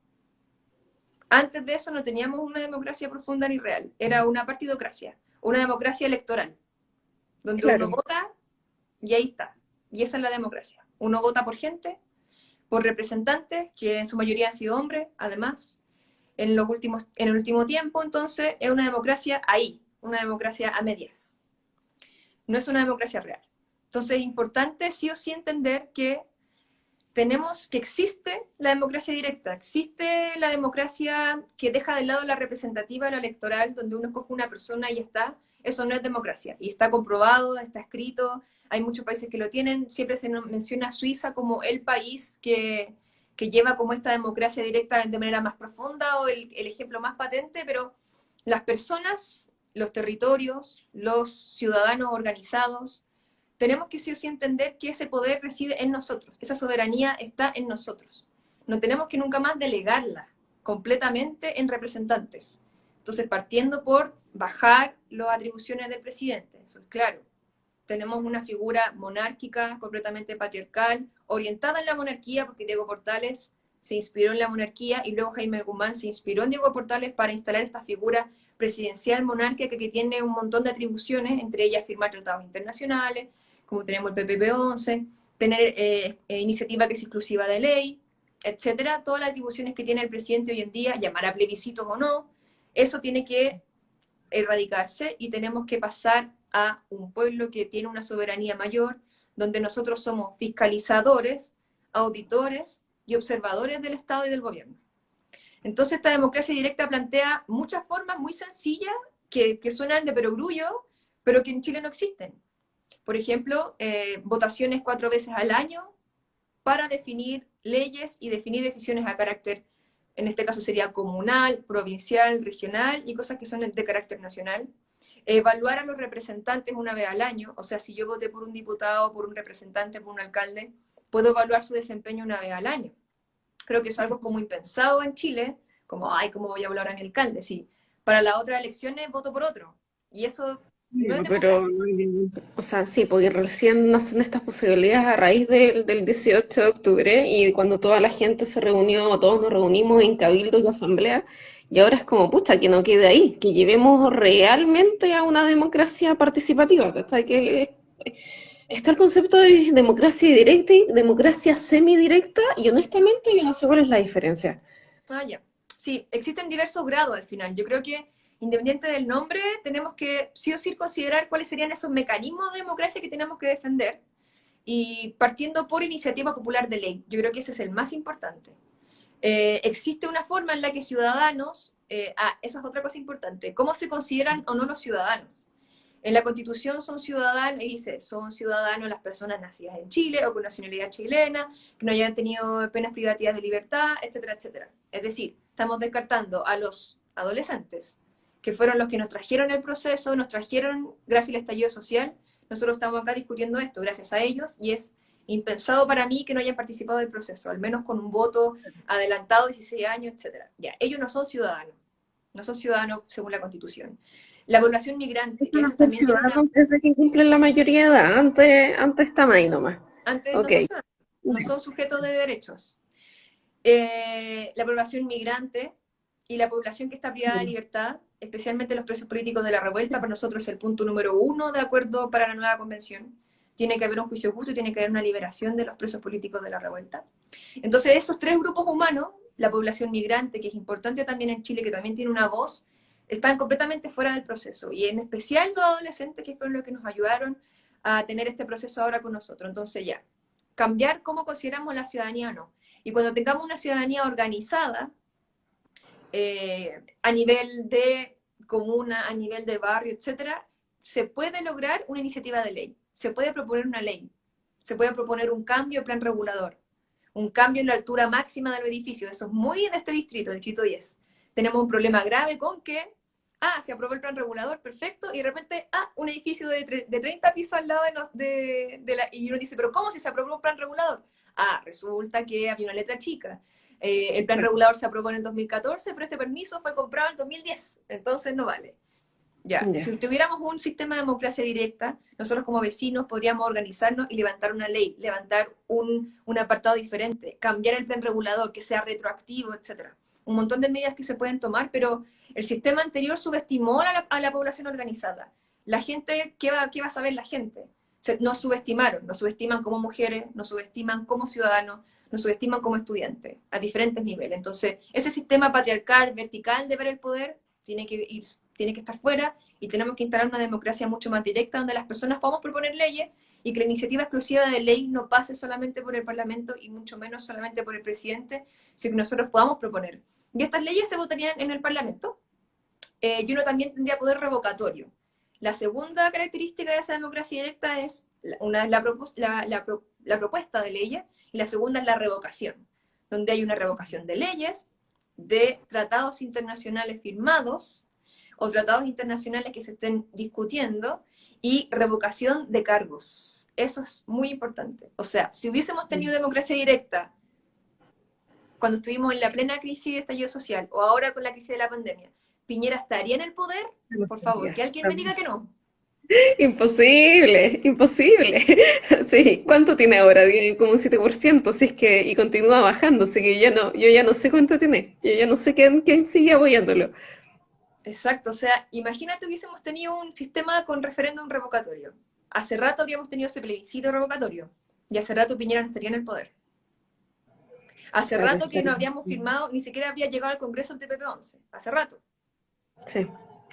Antes de eso no teníamos una democracia profunda ni real, era una partidocracia, una democracia electoral, donde uno Claro. vota y ahí está. Y esa es la democracia. Uno vota por gente, por representantes, que en su mayoría han sido hombres, además, en el último tiempo, entonces, es una democracia ahí, una democracia a medias. No es una democracia real. Entonces es importante sí o sí entender que que existe la democracia directa, existe la democracia que deja de lado la representativa, la electoral, donde uno escoge una persona y ya está. Eso no es democracia. Y está comprobado, está escrito, hay muchos países que lo tienen. Siempre se menciona a Suiza como el país que lleva como esta democracia directa de manera más profunda o el ejemplo más patente, pero las personas, los territorios, los ciudadanos organizados, tenemos que sí o sí entender que ese poder reside en nosotros, esa soberanía está en nosotros. No tenemos que nunca más delegarla completamente en representantes. Entonces, partiendo por bajar las atribuciones del presidente, eso es claro. Tenemos una figura monárquica, completamente patriarcal, orientada en la monarquía, porque Diego Portales se inspiró en la monarquía y luego Jaime Guzmán se inspiró en Diego Portales para instalar esta figura presidencial monárquica que tiene un montón de atribuciones, entre ellas firmar tratados internacionales, como tenemos el PPP-11, tener iniciativa que es exclusiva de ley, etcétera. Todas las atribuciones que tiene el presidente hoy en día, llamar a plebiscitos o no, eso tiene que erradicarse y tenemos que pasar a un pueblo que tiene una soberanía mayor, donde nosotros somos fiscalizadores, auditores y observadores del Estado y del gobierno. Entonces esta democracia directa plantea muchas formas muy sencillas que suenan de perogrullo, pero que en Chile no existen. Por ejemplo, votaciones 4 veces al año para definir leyes y definir decisiones a carácter, en este caso sería comunal, provincial, regional y cosas que son de carácter nacional. Evaluar a los representantes una vez al año, o sea, si yo voté por un diputado, por un representante, por un alcalde, puedo evaluar su desempeño una vez al año. Creo que es algo como impensado en Chile, como, ay, ¿cómo voy a evaluar a mi alcalde? Sí, para las otras elecciones voto por otro. Y eso no es Pero, democracia. o sea, sí, porque recién nacen estas posibilidades a raíz del 18 de octubre y cuando toda la gente se reunió, todos nos reunimos en cabildos y asambleas, y ahora es como, pucha, que no quede ahí, que llevemos realmente a una democracia participativa, ¿cachai? Está el concepto de democracia directa y democracia semidirecta, y honestamente yo no sé cuál es la diferencia. Ah, ya. Sí, existen diversos grados al final. Yo creo que independiente del nombre, tenemos que sí o sí considerar cuáles serían esos mecanismos de democracia que tenemos que defender y partiendo por iniciativa popular de ley. Yo creo que ese es el más importante. Existe una forma en la que ciudadanos, esa es otra cosa importante, ¿cómo se consideran o no los ciudadanos? En la Constitución son ciudadanos, y dice, son ciudadanos las personas nacidas en Chile o con nacionalidad chilena, que no hayan tenido penas privativas de libertad, etcétera, etcétera. Es decir, estamos descartando a los adolescentes, que fueron los que nos trajeron el proceso, nos trajeron, gracias al estallido social, nosotros estamos acá discutiendo esto, gracias a ellos, y es impensado para mí que no hayan participado del proceso, al menos con un voto adelantado, 16 años, etcétera. Ya, ellos no son ciudadanos, no son ciudadanos según la Constitución. La población migrante, que No esa son también tiene una... ciudadanos desde que cumplen la mayoría de edad, antes está ahí nomás. Antes no Ok. son ciudadanos, no son sujetos de derechos. La población migrante y la población que está privada de libertad, especialmente los presos políticos de la revuelta, para nosotros es el punto número 1 de acuerdo para la nueva convención. Tiene que haber un juicio justo y tiene que haber una liberación de los presos políticos de la revuelta. Entonces, esos tres grupos humanos, la población migrante, que es importante también en Chile, que también tiene una voz, están completamente fuera del proceso. Y en especial los adolescentes, que fueron los que nos ayudaron a tener este proceso ahora con nosotros. Entonces, ya, cambiar cómo consideramos la ciudadanía o no. Y cuando tengamos una ciudadanía organizada, a nivel de comuna, a nivel de barrio, etcétera, se puede lograr una iniciativa de ley, se puede proponer una ley, se puede proponer un cambio de plan regulador, un cambio en la altura máxima del edificio. Eso es muy de este distrito, distrito 10. Tenemos un problema grave con que, se aprobó el plan regulador, perfecto, y de repente, un edificio de 30 pisos al lado y uno dice, pero ¿cómo si se aprobó un plan regulador? Resulta que había una letra chica. El plan regulador se aprobó en el 2014, pero este permiso fue comprado en 2010, entonces no vale. Ya, si tuviéramos un sistema de democracia directa, nosotros como vecinos podríamos organizarnos y levantar una ley, levantar un apartado diferente, cambiar el plan regulador, que sea retroactivo, etc. Un montón de medidas que se pueden tomar, pero el sistema anterior subestimó a la población organizada. La gente, ¿qué va a saber la gente? Nos subestimaron, nos subestiman como mujeres, nos subestiman como ciudadanos, nos subestiman como estudiantes, a diferentes niveles. Entonces, ese sistema patriarcal, vertical de ver el poder, tiene que estar fuera, y tenemos que instalar una democracia mucho más directa, donde las personas podamos proponer leyes, y que la iniciativa exclusiva de ley no pase solamente por el Parlamento, y mucho menos solamente por el presidente, sino que nosotros podamos proponer. Y estas leyes se votarían en el Parlamento, y uno también tendría poder revocatorio. La segunda característica de esa democracia directa es, una es la propuesta de leyes, y la segunda es la revocación, donde hay una revocación de leyes, de tratados internacionales firmados, o tratados internacionales que se estén discutiendo, y revocación de cargos. Eso es muy importante. O sea, si hubiésemos tenido democracia directa cuando estuvimos en la plena crisis de estallido social, o ahora con la crisis de la pandemia, ¿Piñera estaría en el poder? Por favor, que alguien me diga que no. Imposible, imposible. Sí, ¿cuánto tiene ahora? Tiene como un 7%, si es que, y continúa bajando, así que yo ya no sé cuánto tiene, yo ya no sé quién sigue apoyándolo. Exacto, o sea, imagínate hubiésemos tenido un sistema con referéndum revocatorio. Hace rato habríamos tenido ese plebiscito revocatorio, y hace rato Piñera no estaría en el poder. Hace Claro, rato que no habíamos firmado, ni siquiera había llegado al Congreso el TPP-11, hace rato. sí,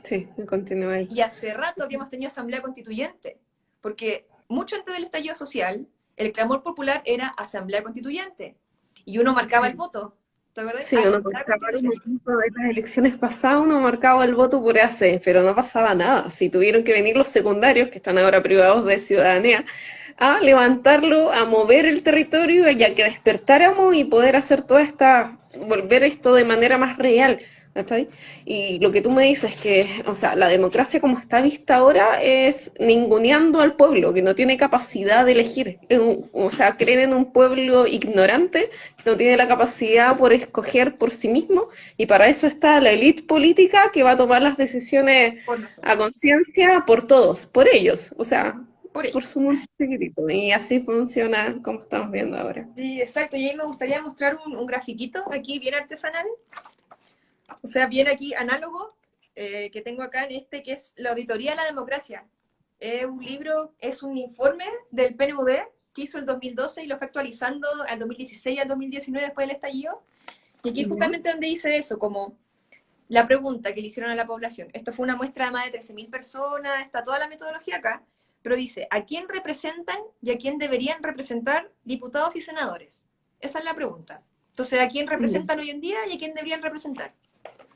sí, continúa ahí. Y hace rato habíamos tenido asamblea constituyente, porque mucho antes del estallido social, el clamor popular era asamblea constituyente, y uno marcaba el voto. ¿Te acuerdas? Sí, uno marcaba el momento de las elecciones pasadas, uno marcaba el voto por AC, pero no pasaba nada. Si tuvieron que venir los secundarios, que están ahora privados de ciudadanía, a levantarlo, a mover el territorio y a que despertáramos y poder hacer volver esto de manera más real. ¿Cachai? Y lo que tú me dices que, o sea, la democracia como está vista ahora es ninguneando al pueblo, que no tiene capacidad de elegir. O sea, creen en un pueblo ignorante, que no tiene la capacidad por escoger por sí mismo, y para eso está la élite política que va a tomar las decisiones a conciencia por todos, por ellos, o sea, por por ello. su mundo chiquitito. Y así funciona como estamos viendo ahora. Sí, exacto. Y ahí me gustaría mostrar un grafiquito aquí bien artesanal, o sea, bien aquí análogo, que tengo acá en que es la Auditoría de la Democracia. Es un libro, es un informe del PNUD que hizo el 2012 y lo fue actualizando al 2016 y al 2019 después del estallido. Y aquí justamente donde dice eso, como la pregunta que le hicieron a la población. Esto fue una muestra de más de 13.000 personas, está toda la metodología acá, pero dice, ¿a quién representan y a quién deberían representar diputados y senadores? Esa es la pregunta. Entonces, ¿a quién representan hoy en día y a quién deberían representar?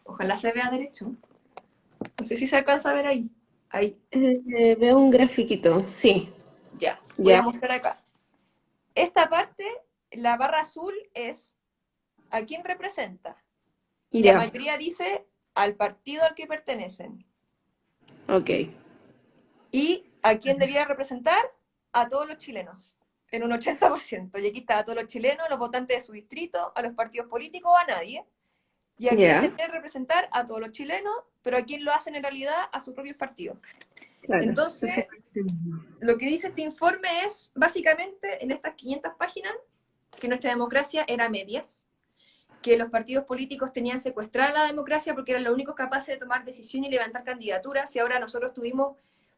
Ojalá se vea derecho. No sé si se alcanza a ver ahí. Ahí. Veo un grafiquito, sí. Ya, voy a mostrar acá. Esta parte, la barra azul es ¿a quién representa? Y la mayoría dice al partido al que pertenecen. Ok, ¿Y a quién debía representar? A todos los chilenos, en un 80%. Y aquí está a todos los chilenos, a los votantes de su distrito, a los partidos políticos, a nadie. ¿Y a quién ya, debe representar? A todos los chilenos, pero ¿a quién lo hacen en realidad? A sus propios partidos. claro. Entonces, lo que dice este informe es, básicamente, en estas 500 páginas, que nuestra democracia era a medias, que los partidos políticos tenían secuestrada la democracia porque eran los únicos capaces de tomar decisiones y levantar candidaturas, y ahora nosotros tuvimos,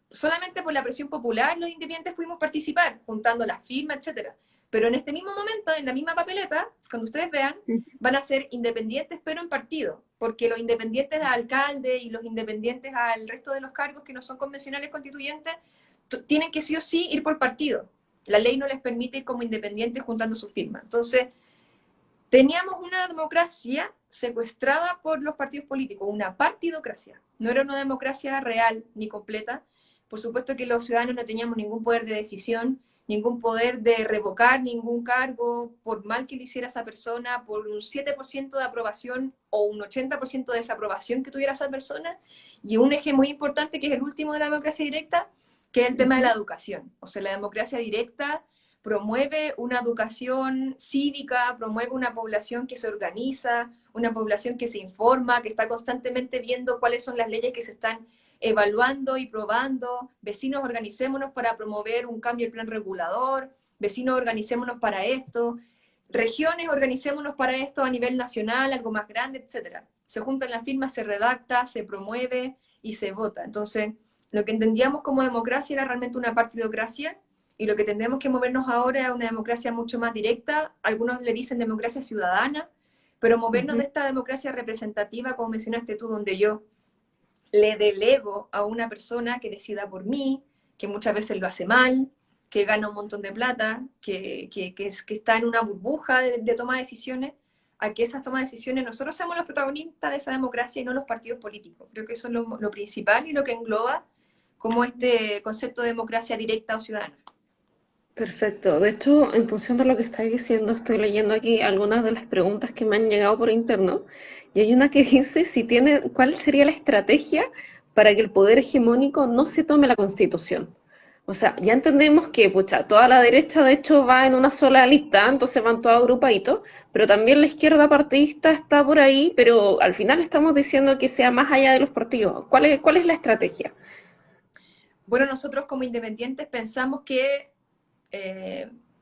solamente por la presión popular, los independientes pudimos participar, juntando las firmas, etcétera. Pero en este mismo momento, en la misma papeleta, cuando ustedes vean, van a ser independientes pero en partido, porque los independientes a alcalde y los independientes al resto de los cargos que no son convencionales constituyentes tienen que sí o sí ir por partido. La ley no les permite ir como independientes juntando sus firmas. Entonces, teníamos una democracia secuestrada por los partidos políticos, una partidocracia. No era una democracia real ni completa. Por supuesto que los ciudadanos no teníamos ningún poder de decisión, ningún poder de revocar ningún cargo, por mal que lo hiciera esa persona, por un 7% de aprobación o un 80% de desaprobación que tuviera esa persona. Y un eje muy importante, que es el último de la democracia directa, que es el tema de la educación. O sea, la democracia directa promueve una educación cívica, promueve una población que se organiza, una población que se informa, que está constantemente viendo cuáles son las leyes que se están evaluando y probando. Vecinos, organicémonos para promover un cambio del plan regulador. Vecinos, organicémonos para esto. Regiones, organicémonos para esto a nivel nacional, algo más grande, etc. Se juntan las firmas, se redacta, se promueve y se vota. Entonces, lo que entendíamos como democracia era realmente una partidocracia, y lo que tendremos que movernos ahora es una democracia mucho más directa. Algunos le dicen democracia ciudadana, pero movernos de esta democracia representativa, como mencionaste tú, donde yo le delego a una persona que decida por mí, que muchas veces lo hace mal, que gana un montón de plata, que está en una burbuja de toma de decisiones, a que esas tomas de decisiones nosotros seamos los protagonistas de esa democracia y no los partidos políticos. Creo que eso es lo principal y lo que engloba como este concepto de democracia directa o ciudadana. Perfecto. De hecho, en función de lo que estáis diciendo, estoy leyendo aquí algunas de las preguntas que me han llegado por interno. Y hay una que dice si tiene, ¿cuál sería la estrategia para que el poder hegemónico no se tome la Constitución? O sea, ya entendemos que, pucha, toda la derecha de hecho va en una sola lista, entonces van todos agrupaditos, pero también la izquierda partidista está por ahí, pero al final estamos diciendo que sea más allá de los partidos. Cuál es la estrategia? Bueno, nosotros como independientes pensamos que,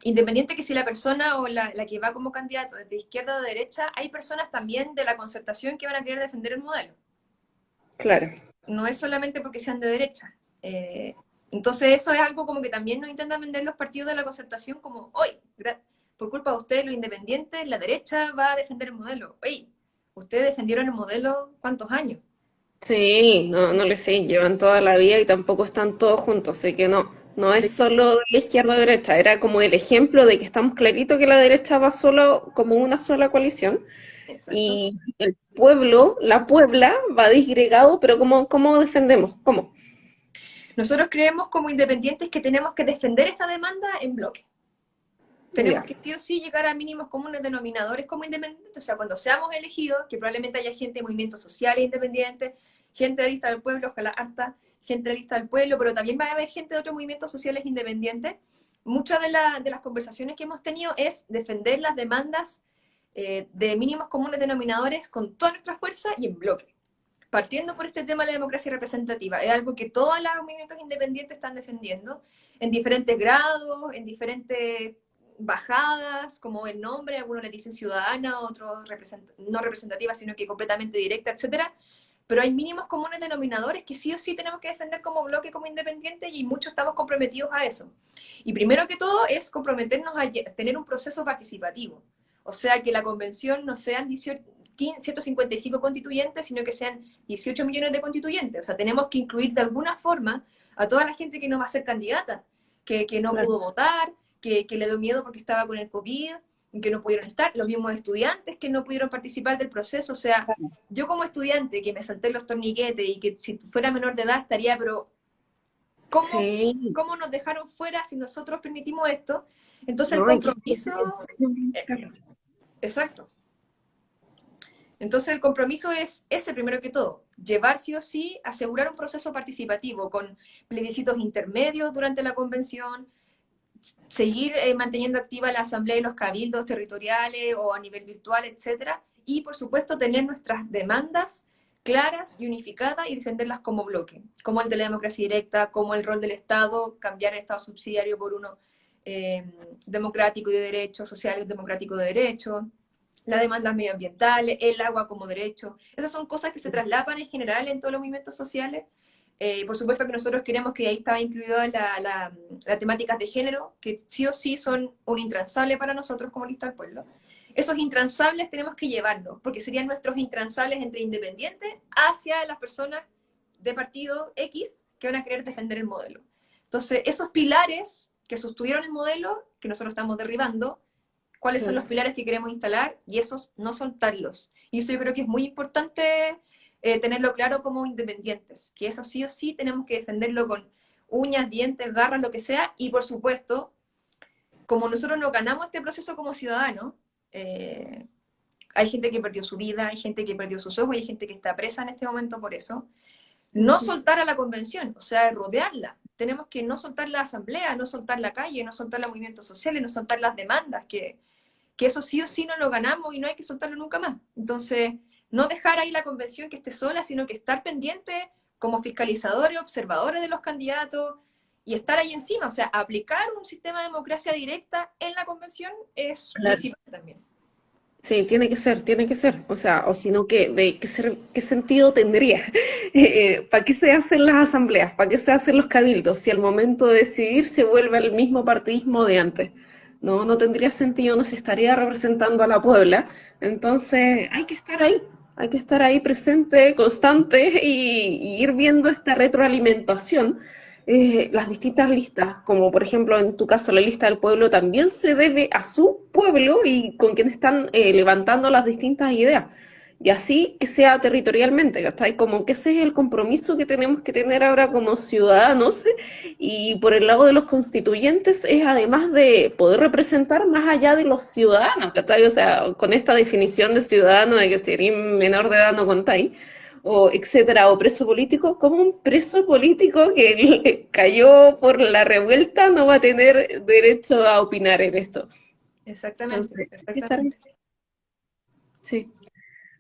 independiente que si la persona o la que va como candidato es de izquierda o de derecha, hay personas también de la concertación que van a querer defender el modelo. Claro. No es solamente porque sean de derecha. Entonces eso es algo como que también nos intentan vender los partidos de la concertación como, hoy, por culpa de ustedes los independientes, la derecha va a defender el modelo. Oye, ustedes defendieron el modelo ¿cuántos años? Sí, no, no le sé, llevan toda la vida y tampoco están todos juntos, así que no, no es De- solo de la izquierda o derecha, era como el ejemplo de que estamos clarito que la derecha va solo como una sola coalición Exacto. y el pueblo, la Puebla, va disgregado, pero ¿cómo defendemos? ¿Cómo? Nosotros creemos como independientes que tenemos que defender esta demanda en bloque. Tenemos Ya, que sí o sí llegar a mínimos comunes denominadores como independientes, o sea, cuando seamos elegidos, que probablemente haya gente de movimientos sociales independientes, gente de la lista del pueblo, ojalá harta gente de la lista del pueblo, pero también va a haber gente de otros movimientos sociales independientes. Muchas de las conversaciones que hemos tenido es defender las demandas de mínimos comunes denominadores con toda nuestra fuerza y en bloque. Partiendo por este tema de la democracia representativa, es algo que todos los movimientos independientes están defendiendo en diferentes grados, en diferentes bajadas, como el nombre, algunos le dicen ciudadana, otros no representativa, sino que completamente directa, etcétera. Pero hay mínimos comunes denominadores que sí o sí tenemos que defender como bloque, como independiente, y muchos estamos comprometidos a eso. Y primero que todo es comprometernos a tener un proceso participativo. O sea, que la convención no sean 155 constituyentes, sino que sean 18 millones de constituyentes. O sea, tenemos que incluir de alguna forma a toda la gente que no va a ser candidata, que no claro. pudo votar, que le dio miedo porque estaba con el COVID, que no pudieron estar, los mismos estudiantes que no pudieron participar del proceso. O sea, yo como estudiante que me salté los torniquetes y que si fuera menor de edad estaría, pero ¿cómo, Sí, cómo nos dejaron fuera si nosotros permitimos esto? Entonces el no, hay que... compromiso, eh, exacto. Entonces el compromiso es ese primero que todo, llevar sí o sí, asegurar un proceso participativo con plebiscitos intermedios durante la convención, seguir manteniendo activa la asamblea y los cabildos territoriales o a nivel virtual, etcétera, y por supuesto tener nuestras demandas claras y unificadas y defenderlas como bloque, como el de la democracia directa, como el rol del Estado, cambiar el Estado subsidiario por uno democrático y de derecho, social y democrático de derecho, las demandas medioambientales, el agua como derecho. Esas son cosas que se traslapan en general en todos los movimientos sociales. Por supuesto que nosotros queremos que ahí estaba incluido las temáticas de género, que sí o sí son un intransable para nosotros como Lista del Pueblo. Esos intransables tenemos que llevarlos, porque serían nuestros intransables entre independientes hacia las personas de partido X que van a querer defender el modelo. Entonces, esos pilares que sostuvieron el modelo, que nosotros estamos derribando, cuáles son los pilares que queremos instalar y esos no soltarlos. Y eso yo creo que es muy importante tenerlo claro como independientes, que eso sí o sí tenemos que defenderlo con uñas, dientes, garras, lo que sea, y por supuesto, como nosotros no ganamos este proceso como ciudadanos, hay gente que perdió su vida, hay gente que perdió sus ojos, hay gente que está presa en este momento por eso, no soltar a la convención, o sea, rodearla. Tenemos que no soltar la asamblea, no soltar la calle, no soltar los movimientos sociales, no soltar las demandas, que eso sí o sí no lo ganamos y no hay que soltarlo nunca más. Entonces, no dejar ahí la convención que esté sola, sino que estar pendiente como fiscalizadores, observadores de los candidatos y estar ahí encima. O sea, aplicar un sistema de democracia directa en la convención es Claro. principal también. Sí, tiene que ser, tiene que ser. O sea, o si no, ¿qué sentido tendría? ¿Para qué se hacen las asambleas? ¿Para qué se hacen los cabildos? Si al momento de decidir se vuelve al mismo partidismo de antes. No, no tendría sentido, no se estaría representando a la Puebla. Entonces, hay que estar ahí presente, constante y ir viendo esta retroalimentación. Las distintas listas, como por ejemplo en tu caso la lista del pueblo, también se debe a su pueblo y con quien están levantando las distintas ideas. Y así que sea territorialmente, ¿cachai? Como que ese es el compromiso que tenemos que tener ahora como ciudadanos. Y por el lado de los constituyentes es además de poder representar más allá de los ciudadanos, ¿cachai? O sea, con esta definición de ciudadano de que si eres menor de edad no contáis o etcétera, o preso político, como un preso político que cayó por la revuelta no va a tener derecho a opinar en esto. Exactamente, Entonces, hay que estar, exactamente. sí.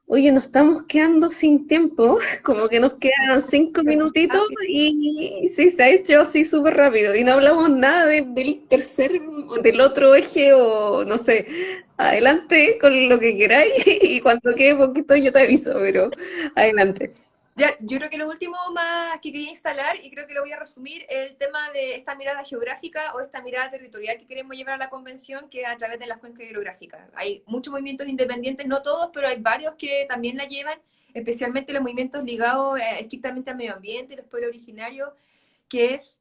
Oye, nos estamos quedando sin tiempo, como que nos quedan 5 minutitos y sí, se ha hecho así súper rápido y no hablamos nada del tercer, del otro eje o no sé, adelante con lo que queráis y cuando quede poquito yo te aviso, pero adelante. Ya, yo creo que lo último más que quería instalar, y creo que lo voy a resumir, es el tema de esta mirada geográfica o esta mirada territorial que queremos llevar a la convención, que es a través de las cuencas hidrográficas. Hay muchos movimientos independientes, no todos, pero hay varios que también la llevan, especialmente los movimientos ligados estrictamente al medio ambiente y los pueblos originarios, que es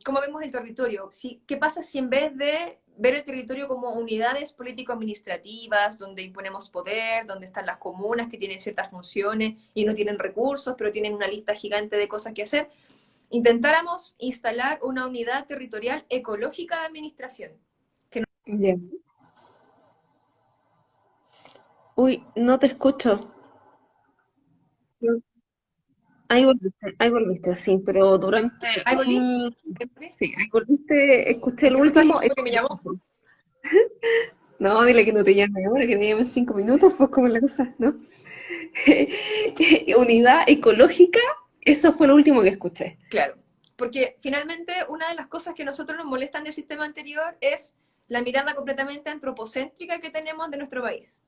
cómo vemos el territorio. Si, ¿qué pasa si en vez de ver el territorio como unidades político-administrativas, donde imponemos poder, donde están las comunas que tienen ciertas funciones y no tienen recursos, pero tienen una lista gigante de cosas que hacer, intentáramos instalar una unidad territorial ecológica de administración? Ya. Uy, no te escucho. No. Ahí volviste, sí, pero durante ¿Ay, volví? un... Sí, ahí volviste, escuché Es el que justo último. alguien que me llamó. No, dile que no te llame ahora, que te llame en 5 minutos, pues como es la cosa, ¿no? Unidad ecológica, eso fue lo último que escuché. Claro, porque finalmente una de las cosas que a nosotros nos molestan del sistema anterior es la mirada completamente antropocéntrica que tenemos de nuestro país.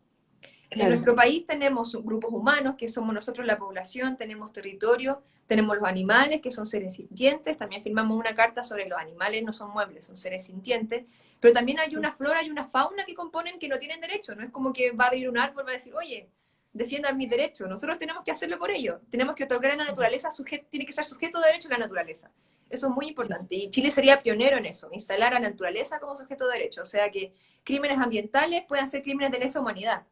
En Claro. nuestro país tenemos grupos humanos, que somos nosotros la población, tenemos territorio, tenemos los animales, que son seres sintientes, también firmamos una carta sobre los animales, no son muebles, son seres sintientes, pero también hay una flora y una fauna que componen que no tienen derecho, no es como que va a abrir un árbol y va a decir, oye, defiendan mis derechos, nosotros tenemos que hacerlo por ello, tenemos que otorgar a la naturaleza, tiene que ser sujeto de derecho a la naturaleza. Eso es muy importante, y Chile sería pionero en eso, instalar a la naturaleza como sujeto de derecho, o sea que crímenes ambientales puedan ser crímenes de lesa humanidad.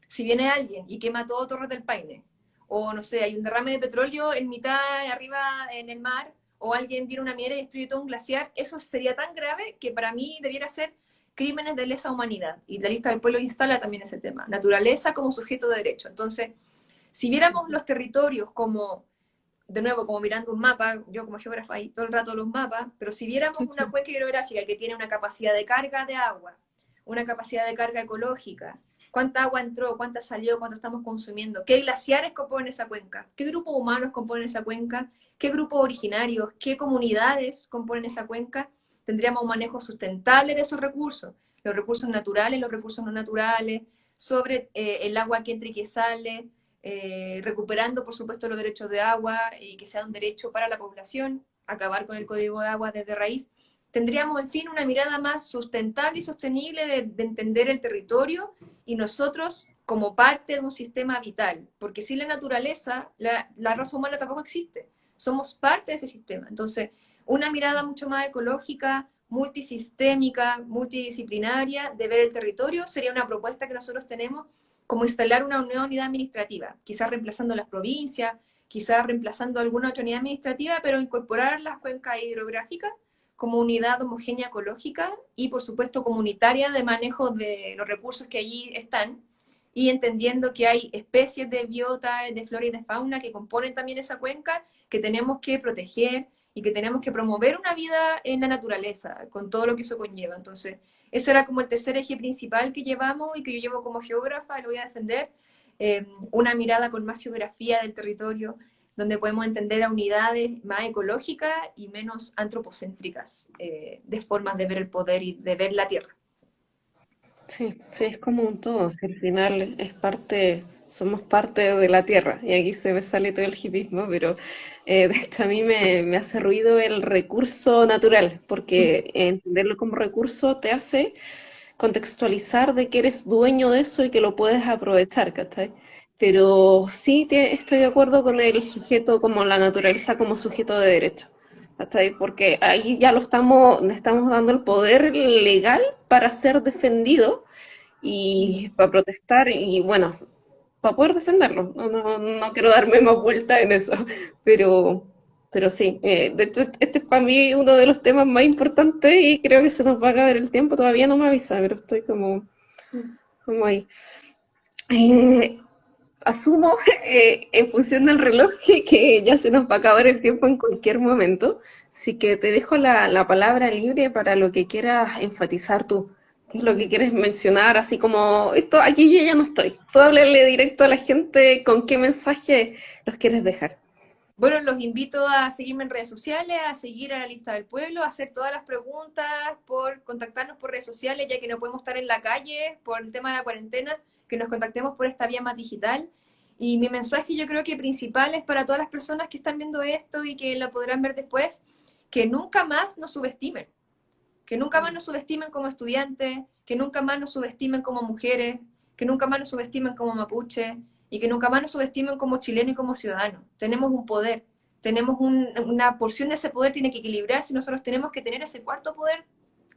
Si viene alguien y quema todo Torres del Paine, o no sé, hay un derrame de petróleo en mitad, arriba en el mar, o alguien viene una minera y destruye todo un glaciar, eso sería tan grave que para mí debiera ser crímenes de lesa humanidad. Y la lista del pueblo instala también ese tema. Naturaleza como sujeto de derecho. Entonces, si viéramos los territorios como, de nuevo, como mirando un mapa, yo como geógrafa ahí todo el rato los mapas, pero si viéramos Sí, una sí. cuenca hidrográfica que tiene una capacidad de carga de agua, una capacidad de carga ecológica, cuánta agua entró, cuánta salió, cuánto estamos consumiendo, qué glaciares componen esa cuenca, qué grupos humanos componen esa cuenca, qué grupos originarios, qué comunidades componen esa cuenca, tendríamos un manejo sustentable de esos recursos, los recursos naturales, los recursos no naturales, sobre el agua que entra y que sale, recuperando, por supuesto, los derechos de agua y que sea un derecho para la población, acabar con el código de agua desde raíz. Tendríamos, en fin, una mirada más sustentable y sostenible de entender el territorio y nosotros como parte de un sistema vital, porque sin la naturaleza, la raza humana tampoco existe. Somos parte de ese sistema. Entonces, una mirada mucho más ecológica, multisistémica, multidisciplinaria de ver el territorio sería una propuesta que nosotros tenemos como instalar una nueva unidad administrativa, quizás reemplazando las provincias, quizás reemplazando alguna otra unidad administrativa, pero incorporar las cuencas hidrográficas como unidad homogénea ecológica y, por supuesto, comunitaria de manejo de los recursos que allí están, y entendiendo que hay especies de biota, de flora y de fauna que componen también esa cuenca, que tenemos que proteger y que tenemos que promover una vida en la naturaleza, con todo lo que eso conlleva. Entonces, ese era como el tercer eje principal que llevamos y que yo llevo como geógrafa, y lo voy a defender, una mirada con más geografía del territorio, donde podemos entender a unidades más ecológicas y menos antropocéntricas, de formas de ver el poder y de ver la tierra. Sí, sí, es como un todo. Si al final es parte, somos parte de la tierra. Y aquí se me sale todo el hipismo, pero de hecho a mí me hace ruido el recurso natural, porque entenderlo como recurso te hace contextualizar de que eres dueño de eso y que lo puedes aprovechar, ¿cachai? Pero sí estoy de acuerdo con el sujeto como la naturaleza como sujeto de derecho, ¿cachai? Porque ahí ya le estamos dando el poder legal para ser defendido y para protestar y bueno, para poder defenderlo. No quiero darme más vuelta en eso, pero, pero sí, de hecho este es para mí uno de los temas más importantes y creo que se nos va a acabar el tiempo, todavía no me avisa, pero estoy como ahí. Eh, asumo en función del reloj que ya se nos va a acabar el tiempo en cualquier momento, así que te dejo la palabra libre para lo que quieras enfatizar tú. ¿Qué es lo que quieres mencionar? Así como, esto aquí yo ya no estoy. Tú háblale directo a la gente con qué mensaje los quieres dejar. Bueno, los invito a seguirme en redes sociales, a seguir a la lista del pueblo, a hacer todas las preguntas, por contactarnos por redes sociales, ya que no podemos estar en la calle por el tema de la cuarentena, que nos contactemos por esta vía más digital. Y mi mensaje yo creo que principal es para todas las personas que están viendo esto y que lo podrán ver después, que nunca más nos subestimen, que nunca más nos subestimen como estudiantes, que nunca más nos subestimen como mujeres, que nunca más nos subestimen como mapuche y que nunca más nos subestimen como chilenos y como ciudadanos. Tenemos un poder, tenemos una porción de ese poder tiene que equilibrarse y nosotros tenemos que tener ese cuarto poder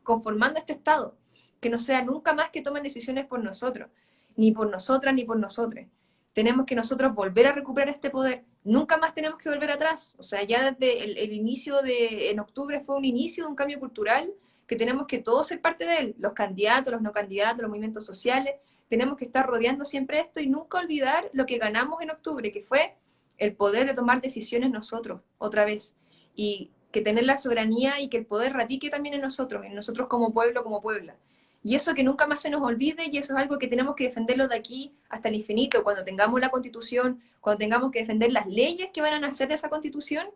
conformando este Estado, que no sea nunca más que tomen decisiones por nosotros, ni por nosotras, ni por nosotros. Tenemos que nosotros volver a recuperar este poder. Nunca más tenemos que volver atrás. O sea, ya desde el inicio en octubre fue un inicio de un cambio cultural que tenemos que todos ser parte de él, los candidatos, los no candidatos, los movimientos sociales, tenemos que estar rodeando siempre esto y nunca olvidar lo que ganamos en octubre, que fue el poder de tomar decisiones nosotros, otra vez, y que tener la soberanía y que el poder radique también en nosotros como pueblo, como puebla. Y eso que nunca más se nos olvide, y eso es algo que tenemos que defenderlo de aquí hasta el infinito, cuando tengamos la constitución, cuando tengamos que defender las leyes que van a nacer de esa constitución,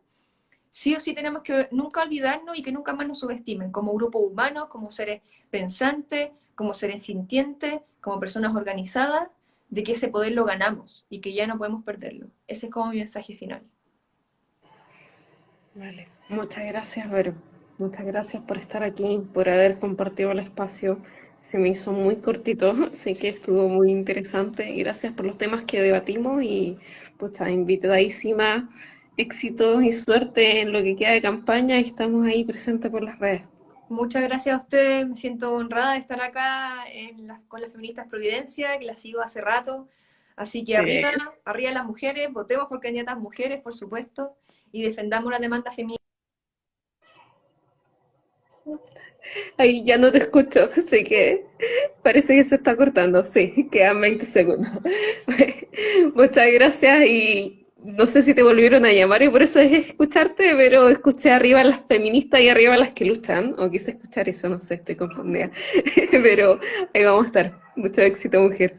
sí o sí tenemos que nunca olvidarnos y que nunca más nos subestimen como grupo humano, como seres pensantes, como seres sintientes, como personas organizadas, de que ese poder lo ganamos y que ya no podemos perderlo. Ese es como mi mensaje final. Vale. Muchas gracias, Vero. Muchas gracias por estar aquí, por haber compartido el espacio. Se me hizo muy cortito, así que estuvo muy interesante. Y gracias por los temas que debatimos y pues invitadísima, éxitos y suerte en lo que queda de campaña y estamos ahí presentes por las redes. Muchas gracias a ustedes, me siento honrada de estar acá con las feministas Providencia, que las sigo hace rato. Así que Sí. arriba, arriba las mujeres, votemos por candidatas mujeres, por supuesto, y defendamos la demanda feminista. Ahí ya no te escucho, así que parece que se está cortando. Sí, quedan 20 segundos. Muchas gracias y no sé si te volvieron a llamar y por eso es escucharte, pero escuché arriba a las feministas y arriba a las que luchan, o quise escuchar eso, no sé, estoy confundida. Pero ahí vamos a estar. Mucho éxito, mujer.